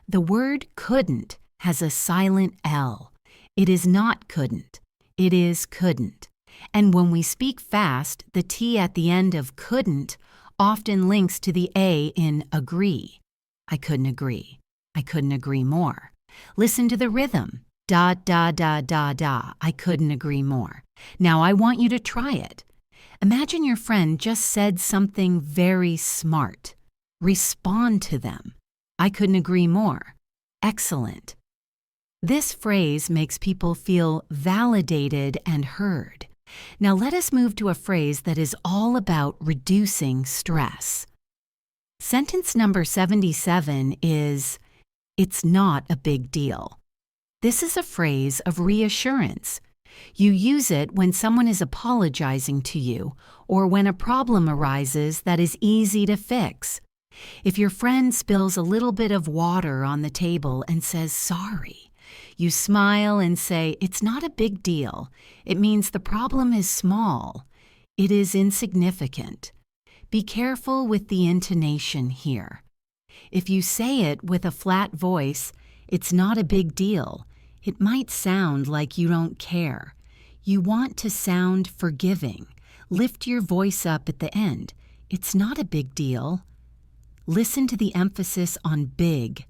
The word couldn't has a silent L. It is not couldn't. It is couldn't. And when we speak fast, the T at the end of couldn't often links to the A in agree. I couldn't agree. I couldn't agree more. Listen to the rhythm. Da, da, da, da, da. I couldn't agree more. Now I want you to try it. Imagine your friend just said something very smart. Respond to them. I couldn't agree more. Excellent. This phrase makes people feel validated and heard. Now let us move to a phrase that is all about reducing stress. Sentence number 77 is, it's not a big deal. This is a phrase of reassurance. You use it when someone is apologizing to you or when a problem arises that is easy to fix. If your friend spills a little bit of water on the table and says sorry, you smile and say, it's not a big deal. It means the problem is small. It is insignificant. Be careful with the intonation here. If you say it with a flat voice, It's not a big deal. It might sound like you don't care. You want to sound forgiving. Lift your voice up at the end. It's not a big deal. Listen to the emphasis on big.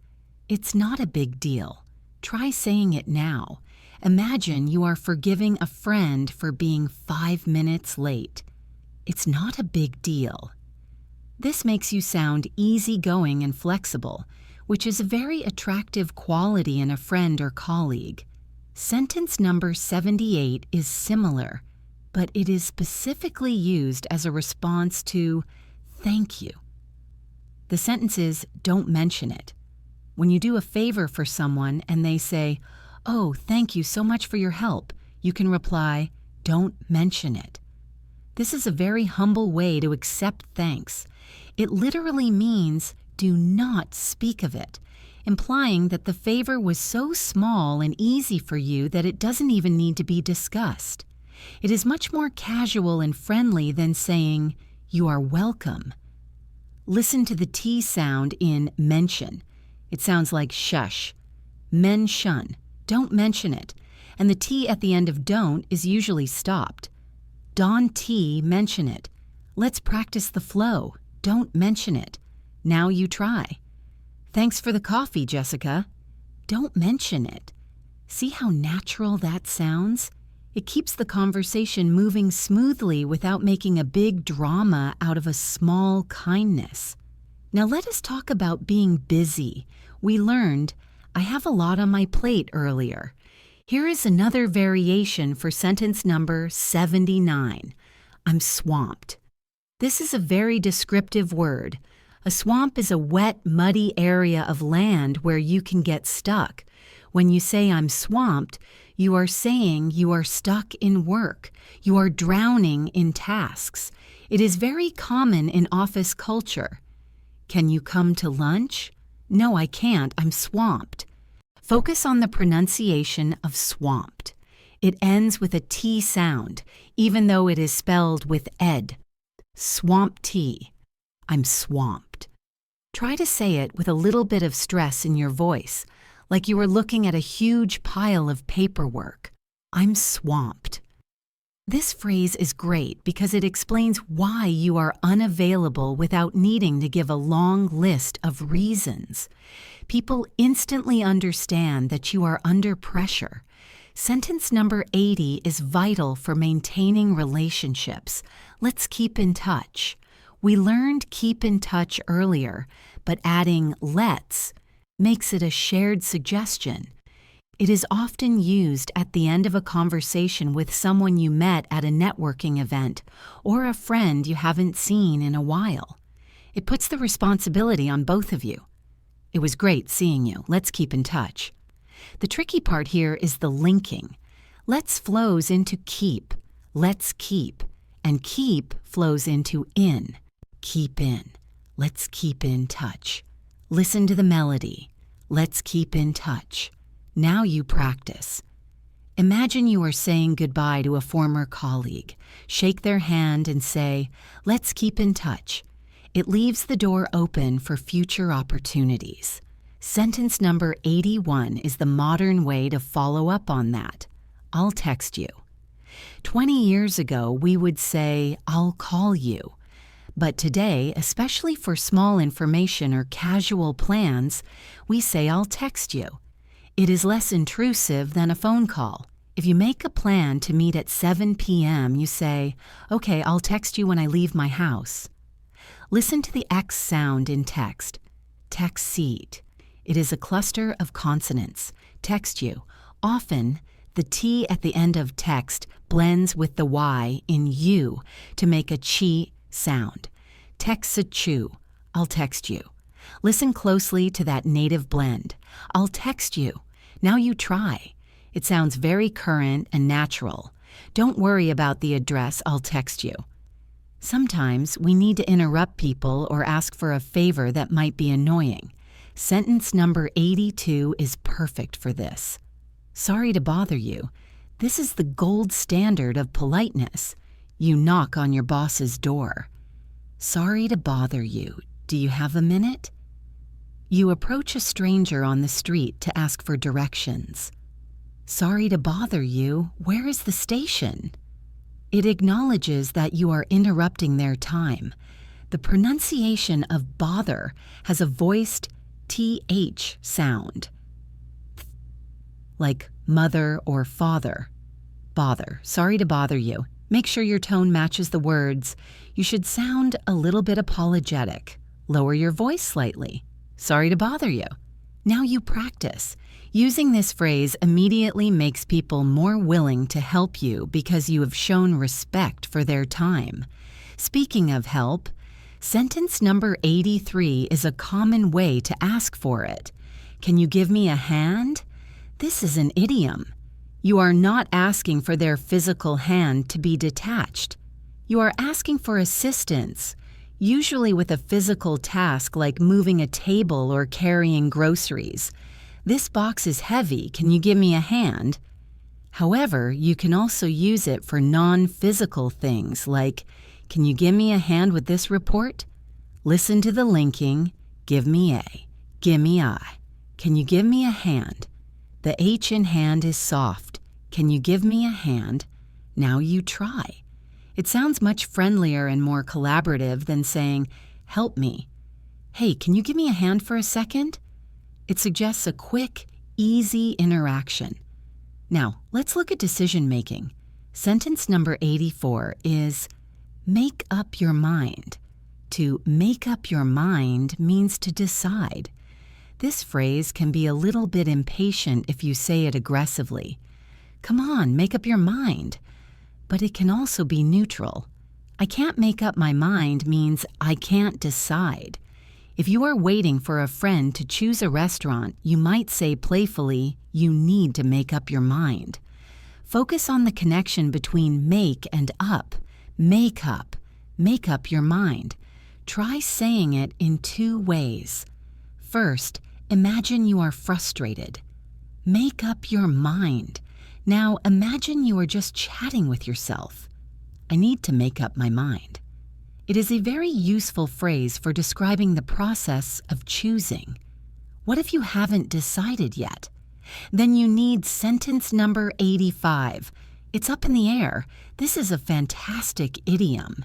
It's not a big deal. Try saying it now. Imagine you are forgiving a friend for being 5 minutes late. It's not a big deal. This makes you sound easygoing and flexible, which is a very attractive quality in a friend or colleague. Sentence number 78 is similar, but it is specifically used as a response to thank you. The sentence is, don't mention it. When you do a favor for someone and they say, oh, thank you so much for your help, you can reply, don't mention it. This is a very humble way to accept thanks. It literally means do not speak of it, implying that the favor was so small and easy for you that it doesn't even need to be discussed. It is much more casual and friendly than saying, you are welcome. Listen to the T sound in mention. It sounds like shush. Mention. Don't mention it. And the T at the end of don't is usually stopped. Don't mention it. Let's practice the flow. Don't mention it. Now you try. Thanks for the coffee, Jessica. Don't mention it. See how natural that sounds? It keeps the conversation moving smoothly without making a big drama out of a small kindness. Now let us talk about being busy. We learned, I have a lot on my plate earlier. Here is another variation for sentence number 79. I'm swamped. This is a very descriptive word. A swamp is a wet, muddy area of land where you can get stuck. When you say I'm swamped, you are saying you are stuck in work. You are drowning in tasks. It is very common in office culture. Can you come to lunch? No, I can't. I'm swamped. Focus on the pronunciation of swamped. It ends with a T sound, even though it is spelled with ed. Swamp tea. I'm swamped. Try to say it with a little bit of stress in your voice, like you are looking at a huge pile of paperwork. I'm swamped. This phrase is great because it explains why you are unavailable without needing to give a long list of reasons. People instantly understand that you are under pressure. Sentence number 80 is vital for maintaining relationships. Let's keep in touch. We learned keep in touch earlier, but adding let's makes it a shared suggestion. It is often used at the end of a conversation with someone you met at a networking event or a friend you haven't seen in a while. It puts the responsibility on both of you. It was great seeing you. Let's keep in touch. The tricky part here is the linking. Let's flows into keep. Let's keep. And keep flows into in. Keep in. Let's keep in touch. Listen to the melody. Let's keep in touch. Now you practice. Imagine you are saying goodbye to a former colleague. Shake their hand and say, let's keep in touch. It leaves the door open for future opportunities. Sentence number 81 is the modern way to follow up on that. I'll text you. 20 years ago, we would say, I'll call you. But today, especially for small information or casual plans, we say, I'll text you. It is less intrusive than a phone call. If you make a plan to meet at 7 p.m., you say, okay, I'll text you when I leave my house. Listen to the X sound in text. Text seat. It is a cluster of consonants. Text you. Often, the T at the end of text blends with the Y in you to make a chi sound. Text-a-chew. I'll text you. Listen closely to that native blend. I'll text you. Now you try. It sounds very current and natural. Don't worry about the address, I'll text you. Sometimes we need to interrupt people or ask for a favor that might be annoying. Sentence number 82 is perfect for this. Sorry to bother you. This is the gold standard of politeness. You knock on your boss's door. Sorry to bother you. Do you have a minute? You approach a stranger on the street to ask for directions. Sorry to bother you, where is the station? It acknowledges that you are interrupting their time. The pronunciation of bother has a voiced TH sound, like mother or father. Bother. Sorry to bother you. Make sure your tone matches the words. You should sound a little bit apologetic. Lower your voice slightly. Sorry to bother you. Now you practice. Using this phrase immediately makes people more willing to help you because you have shown respect for their time. Speaking of help, sentence number 83 is a common way to ask for it. Can you give me a hand? This is an idiom. You are not asking for their physical hand to be detached. You are asking for assistance, usually with a physical task like moving a table or carrying groceries. This box is heavy, can you give me a hand? However, you can also use it for non-physical things like, can you give me a hand with this report? Listen to the linking, give me a, gimme I. Can you give me a hand? The H in hand is soft. Can you give me a hand? Now you try. It sounds much friendlier and more collaborative than saying, help me. Hey, can you give me a hand for a second? It suggests a quick, easy interaction. Now, let's look at decision making. Sentence number 84 is, make up your mind. To make up your mind means to decide. This phrase can be a little bit impatient if you say it aggressively. Come on, make up your mind. But it can also be neutral. I can't make up my mind means I can't decide. If you are waiting for a friend to choose a restaurant, you might say playfully, you need to make up your mind. Focus on the connection between make and up. Make up your mind. Try saying it in two ways. First, imagine you are frustrated. Make up your mind. Now imagine you are just chatting with yourself. I need to make up my mind. It is a very useful phrase for describing the process of choosing. What if you haven't decided yet? Then you need sentence number 85. It's up in the air. This is a fantastic idiom.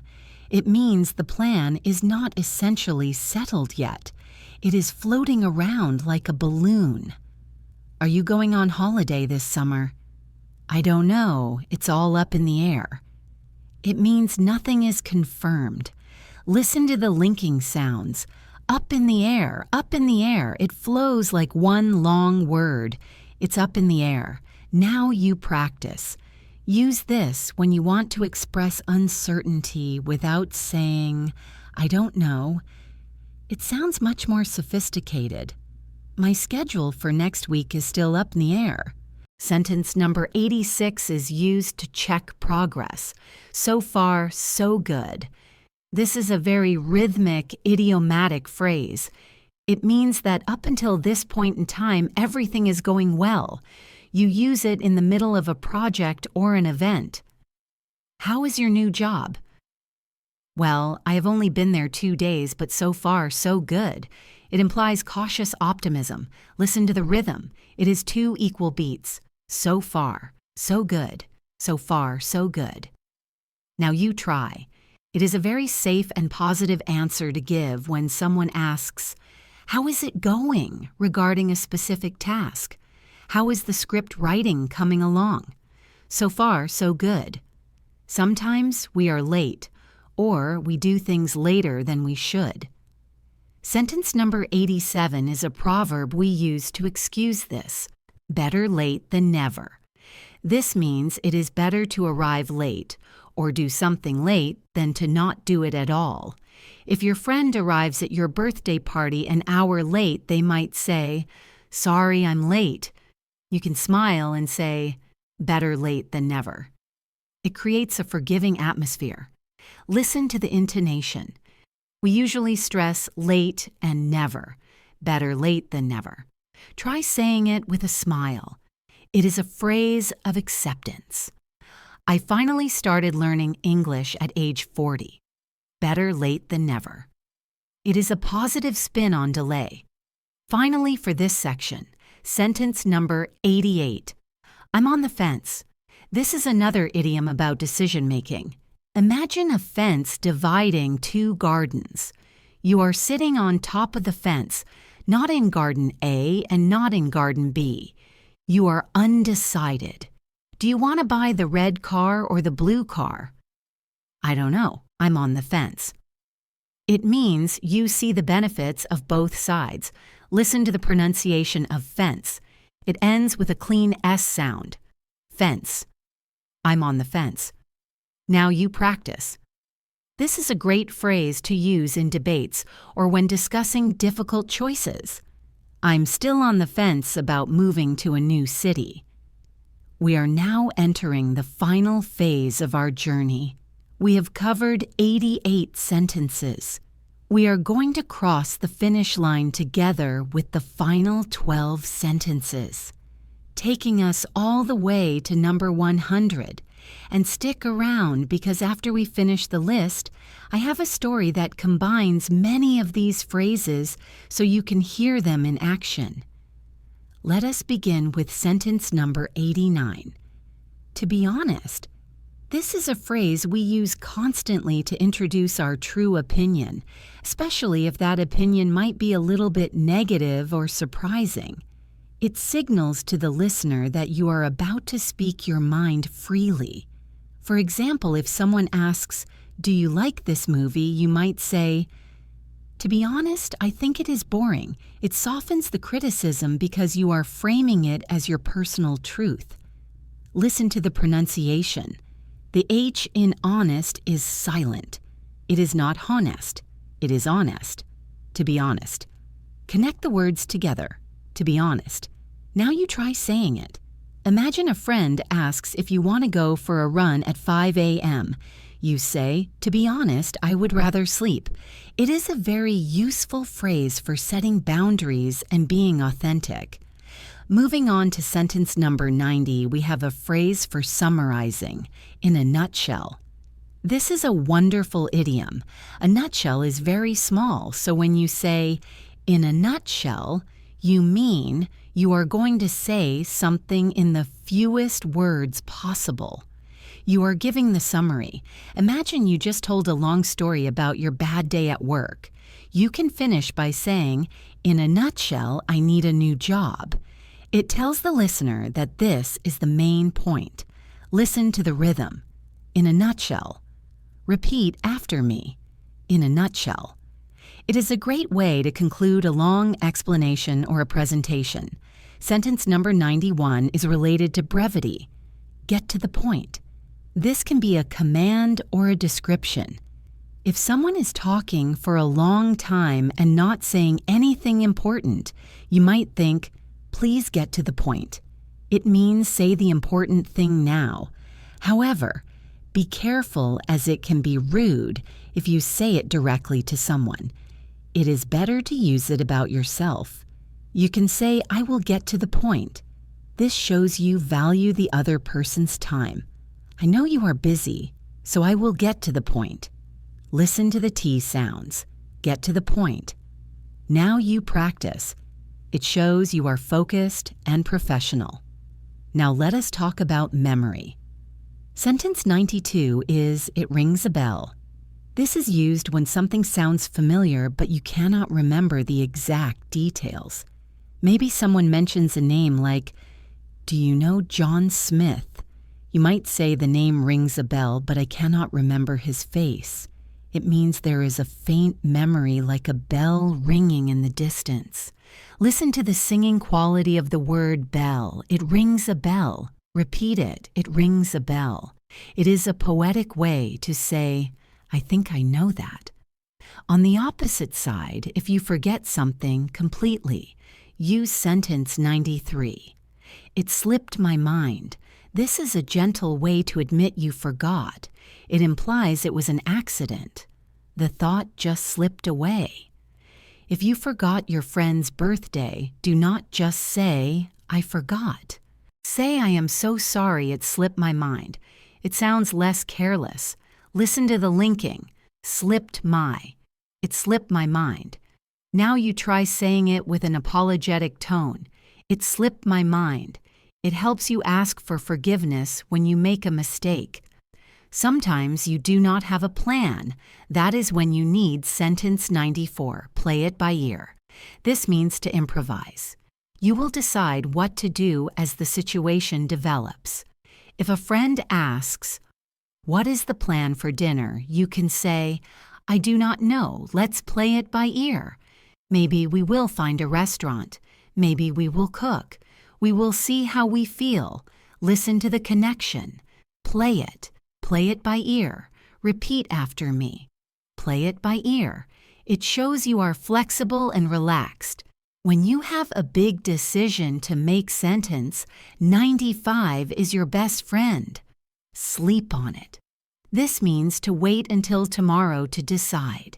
It means the plan is not essentially settled yet. It is floating around like a balloon. Are you going on holiday this summer? I don't know. It's all up in the air. It means nothing is confirmed. Listen to the linking sounds. Up in the air, up in the air. It flows like one long word. It's up in the air. Now you practice. Use this when you want to express uncertainty without saying, I don't know. It sounds much more sophisticated. My schedule for next week is still up in the air. Sentence number 86 is used to check progress. So far, so good. This is a very rhythmic, idiomatic phrase. It means that up until this point in time, everything is going well. You use it in the middle of a project or an event. How is your new job? Well, I have only been there 2 days, but so far, so good. It implies cautious optimism. Listen to the rhythm. It is 2 equal beats. So far, so good. So far, so good. Now you try. It is a very safe and positive answer to give when someone asks, how is it going regarding a specific task? How is the script writing coming along? So far, so good. Sometimes we are late, or we do things later than we should. Sentence number 87 is a proverb we use to excuse this. Better late than never. This means it is better to arrive late or do something late than to not do it at all. If your friend arrives at your birthday party an hour late, they might say, sorry, I'm late. You can smile and say, better late than never. It creates a forgiving atmosphere. Listen to the intonation. We usually stress late and never. Better late than never. Try saying it with a smile. It is a phrase of acceptance. I finally started learning English at age 40. Better late than never. It is a positive spin on delay. Finally, for this section, sentence number 88. I'm on the fence. This is another idiom about decision-making. Imagine a fence dividing two gardens. You are sitting on top of the fence, not in Garden A and not in Garden B. You are undecided. Do you want to buy the red car or the blue car? I don't know. I'm on the fence. It means you see the benefits of both sides. Listen to the pronunciation of fence. It ends with a clean S sound. Fence. I'm on the fence. Now you practice. This is a great phrase to use in debates or when discussing difficult choices. I'm still on the fence about moving to a new city. We are now entering the final phase of our journey. We have covered 88 sentences. We are going to cross the finish line together with the final 12 sentences, taking us all the way to number 100. And stick around because after we finish the list, I have a story that combines many of these phrases so you can hear them in action. Let us begin with sentence number 89. To be honest, this is a phrase we use constantly to introduce our true opinion, especially if that opinion might be a little bit negative or surprising. It signals to the listener that you are about to speak your mind freely. For example, if someone asks, "Do you like this movie?" you might say, "To be honest, I think it is boring." It softens the criticism because you are framing it as your personal truth. Listen to the pronunciation. The H in honest is silent. It is not honest. It is honest. To be honest. Connect the words together. To be honest. Now you try saying it. Imagine a friend asks if you want to go for a run at 5 a.m. You say, "To be honest, I would rather sleep." It is a very useful phrase for setting boundaries and being authentic. Moving on to sentence number 90, we have a phrase for summarizing, in a nutshell. This is a wonderful idiom. A nutshell is very small, so when you say, "in a nutshell," you mean you are going to say something in the fewest words possible. You are giving the summary. Imagine you just told a long story about your bad day at work. You can finish by saying, "In a nutshell, I need a new job." It tells the listener that this is the main point. Listen to the rhythm. In a nutshell. Repeat after me. In a nutshell. It is a great way to conclude a long explanation or a presentation. Sentence number 91 is related to brevity. Get to the point. This can be a command or a description. If someone is talking for a long time and not saying anything important, you might think, "Please get to the point." It means say the important thing now. However, be careful as it can be rude if you say it directly to someone. It is better to use it about yourself. You can say, "I will get to the point." This shows you value the other person's time. "I know you are busy, so I will get to the point." Listen to the T sounds. Get to the point. Now you practice. It shows you are focused and professional. Now let us talk about memory. Sentence 92 is, "It rings a bell." This is used when something sounds familiar but you cannot remember the exact details. Maybe someone mentions a name like, "Do you know John Smith?" You might say the name rings a bell, but I cannot remember his face. It means there is a faint memory like a bell ringing in the distance. Listen to the singing quality of the word bell. It rings a bell. Repeat it. It rings a bell. It is a poetic way to say, "I think I know that." On the opposite side, if you forget something completely, use sentence 93. "It slipped my mind." This is a gentle way to admit you forgot. It implies it was an accident. The thought just slipped away. If you forgot your friend's birthday, do not just say, "I forgot." Say, "I am so sorry it slipped my mind." It sounds less careless. Listen to the linking. Slipped my. It slipped my mind. Now you try saying it with an apologetic tone. It slipped my mind. It helps you ask for forgiveness when you make a mistake. Sometimes you do not have a plan. That is when you need sentence 94. Play it by ear. This means to improvise. You will decide what to do as the situation develops. If a friend asks, "What is the plan for dinner?" you can say, "I do not know. Let's play it by ear. Maybe we will find a restaurant. Maybe we will cook. We will see how we feel. Listen to the connection. Play it. Play it by ear. Repeat after me. Play it by ear. It shows you are flexible and relaxed. When you have a big decision to make sentence, 95 is your best friend. Sleep on it. This means to wait until tomorrow to decide.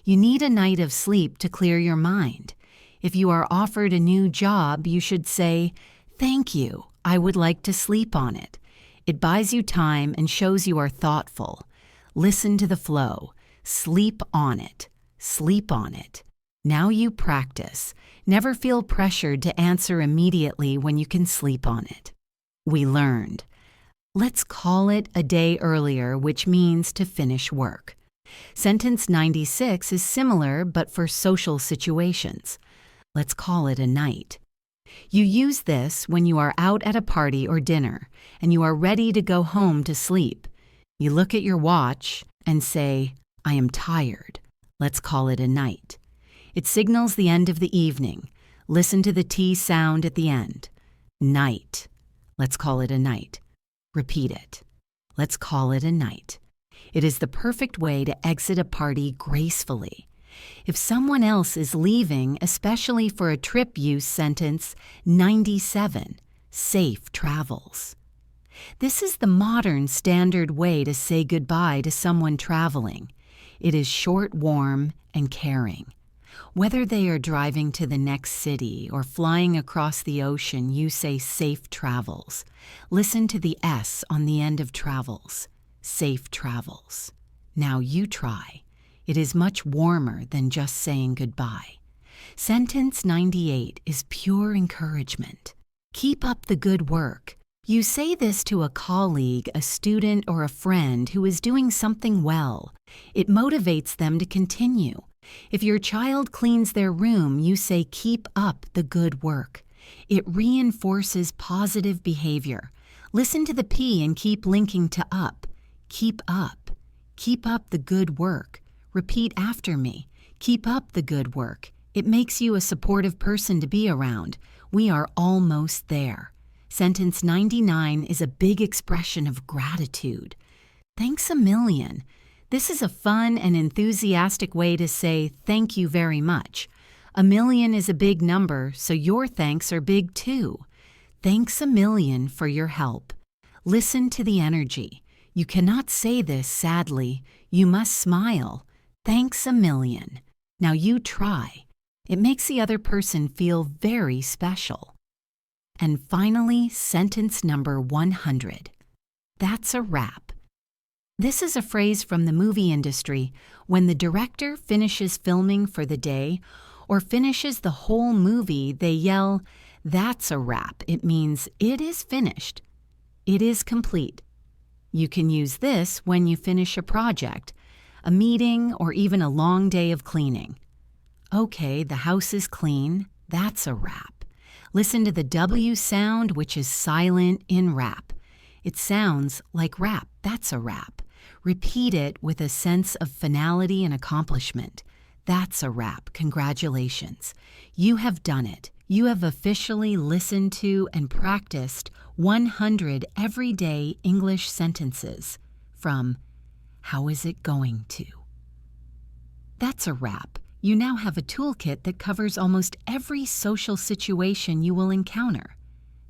You need a night of sleep to clear your mind. If you are offered a new job, you should say, "Thank you. I would like to sleep on it." It buys you time and shows you are thoughtful. Listen to the flow. Sleep on it. Sleep on it. Now you practice. Never feel pressured to answer immediately when you can sleep on it. We learned. Let's call it a day earlier, which means to finish work. Sentence 96 is similar, but for social situations. Let's call it a night. You use this when you are out at a party or dinner, and you are ready to go home to sleep. You look at your watch and say, "I am tired." Let's call it a night. It signals the end of the evening. Listen to the T sound at the end. Night. Let's call it a night. Repeat it. Let's call it a night. It is the perfect way to exit a party gracefully. If someone else is leaving, especially for a trip, use sentence 97, safe travels. This is the modern standard way to say goodbye to someone traveling. It is short, warm, and caring. Whether they are driving to the next city or flying across the ocean, you say safe travels. Listen to the S on the end of travels. Safe travels. Now you try. It is much warmer than just saying goodbye. Sentence 98 is pure encouragement. Keep up the good work. You say this to a colleague, a student, or a friend who is doing something well. It motivates them to continue. If your child cleans their room, you say keep up the good work. It reinforces positive behavior. Listen to the P and keep linking to up. Keep up. Keep up the good work. Repeat after me. Keep up the good work. It makes you a supportive person to be around. We are almost there. Sentence 99 is a big expression of gratitude. Thanks a million. This is a fun and enthusiastic way to say thank you very much. A million is a big number, so your thanks are big too. Thanks a million for your help. Listen to the energy. You cannot say this sadly. You must smile. Thanks a million. Now you try. It makes the other person feel very special. And finally, sentence number 100. That's a wrap. This is a phrase from the movie industry when the director finishes filming for the day or finishes the whole movie, they yell, "That's a wrap." It means it is finished. It is complete. You can use this when you finish a project, a meeting, or even a long day of cleaning. Okay, the house is clean. That's a wrap. Listen to the W sound, which is silent in wrap. It sounds like wrap. That's a wrap. Repeat it with a sense of finality and accomplishment. That's a wrap. Congratulations. You have done it. You have officially listened to and practiced 100 everyday English sentences from "How is it going to?" That's a wrap. You now have a toolkit that covers almost every social situation you will encounter.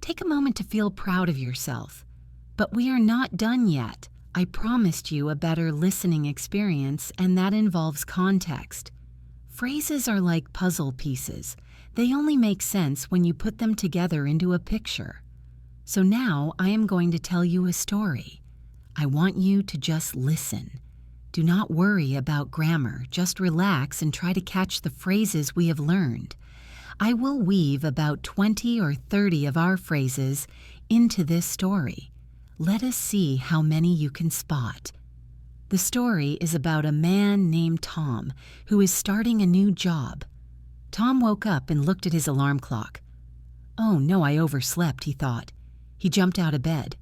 Take a moment to feel proud of yourself. But we are not done yet. I promised you a better listening experience, and that involves context. Phrases are like puzzle pieces. They only make sense when you put them together into a picture. So now I am going to tell you a story. I want you to just listen. Do not worry about grammar, just relax and try to catch the phrases we have learned. I will weave about 20 or 30 of our phrases into this story. Let us see how many you can spot. The story is about a man named Tom who is starting a new job. Tom woke up and looked at his alarm clock. Oh no, I overslept, he thought. He jumped out of bed.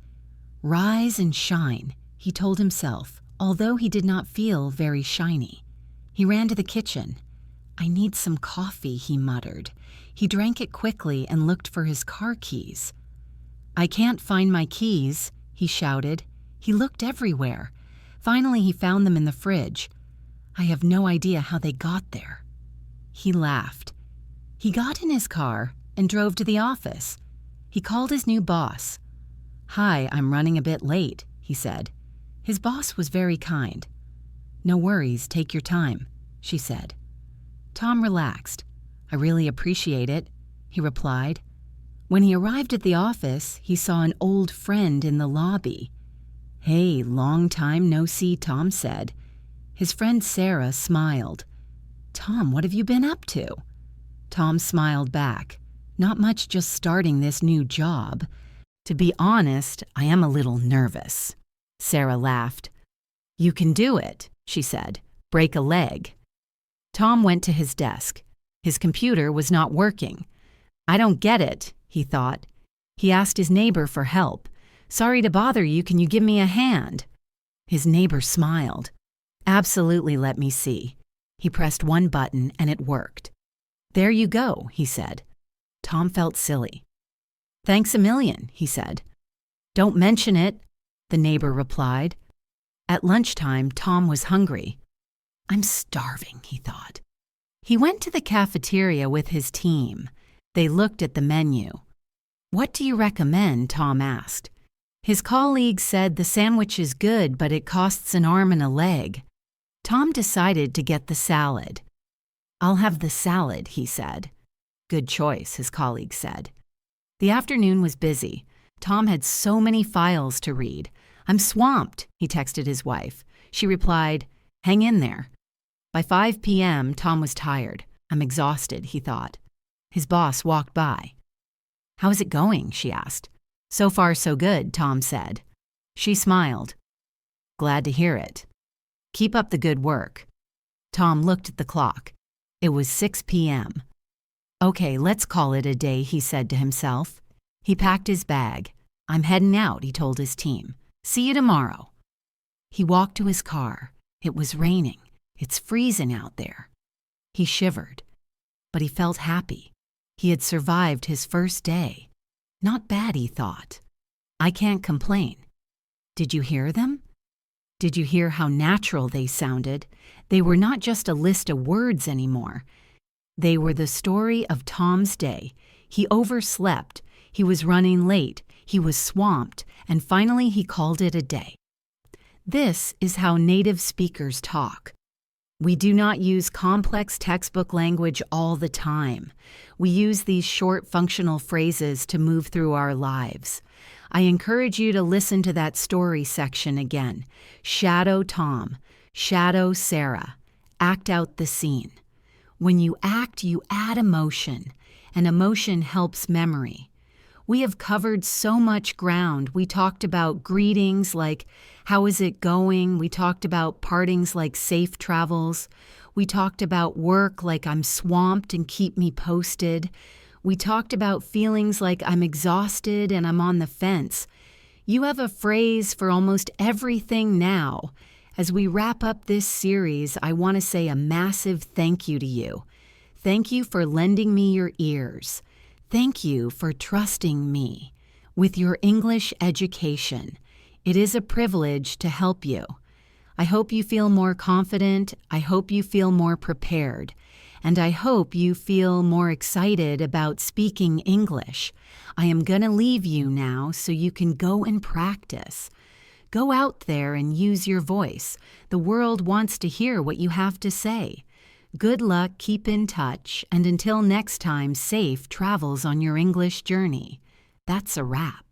Rise and shine, he told himself, although he did not feel very shiny. He ran to the kitchen. I need some coffee, he muttered. He drank it quickly and looked for his car keys. I can't find my keys, he shouted. He looked everywhere. Finally, he found them in the fridge. I have no idea how they got there. He laughed. He got in his car and drove to the office. He called his new boss. Hi, I'm running a bit late, he said. His boss was very kind. No worries, take your time, she said. Tom relaxed. I really appreciate it, he replied. When he arrived at the office, he saw an old friend in the lobby. Hey, long time no see, Tom said. His friend Sarah smiled. Tom, what have you been up to? Tom smiled back. Not much, just starting this new job. To be honest, I am a little nervous. Sarah laughed. You can do it, she said. Break a leg. Tom went to his desk. His computer was not working. I don't get it, he thought. He asked his neighbor for help. Sorry to bother you, can you give me a hand? His neighbor smiled. Absolutely, let me see. He pressed one button and it worked. There you go, he said. Tom felt silly. Thanks a million, he said. Don't mention it, the neighbor replied. At lunchtime, Tom was hungry. I'm starving, he thought. He went to the cafeteria with his team. They looked at the menu. What do you recommend? Tom asked. His colleague said the sandwich is good, but it costs an arm and a leg. Tom decided to get the salad. I'll have the salad, he said. Good choice, his colleague said. The afternoon was busy. Tom had so many files to read. I'm swamped, he texted his wife. She replied, hang in there. By 5 p.m., Tom was tired. I'm exhausted, he thought. His boss walked by. How's it going? She asked. So far, so good, Tom said. She smiled. Glad to hear it. Keep up the good work. Tom looked at the clock. It was 6 p.m. Okay, let's call it a day, he said to himself. He packed his bag. I'm heading out, he told his team. See you tomorrow. He walked to his car. It was raining. It's freezing out there. He shivered, but he felt happy. He had survived his first day. Not bad, he thought. I can't complain. Did you hear them? Did you hear how natural they sounded? They were not just a list of words anymore. They were the story of Tom's day. He overslept. He was running late. He was swamped. And finally, he called it a day. This is how native speakers talk. We do not use complex textbook language all the time. We use these short functional phrases to move through our lives. I encourage you to listen to that story section again. Shadow Tom, shadow Sarah, act out the scene. When you act, you add emotion, and emotion helps memory. We have covered so much ground. We talked about greetings like, how is it going? We talked about partings like safe travels. We talked about work like I'm swamped and keep me posted. We talked about feelings like I'm exhausted and I'm on the fence. You have a phrase for almost everything now. As we wrap up this series, I want to say a massive thank you to you. Thank you for lending me your ears. Thank you for trusting me with your English education. It is a privilege to help you. I hope you feel more confident. I hope you feel more prepared. And I hope you feel more excited about speaking English. I am going to leave you now so you can go and practice. Go out there and use your voice. The world wants to hear what you have to say. Good luck, keep in touch, and until next time, safe travels on your English journey. That's a wrap.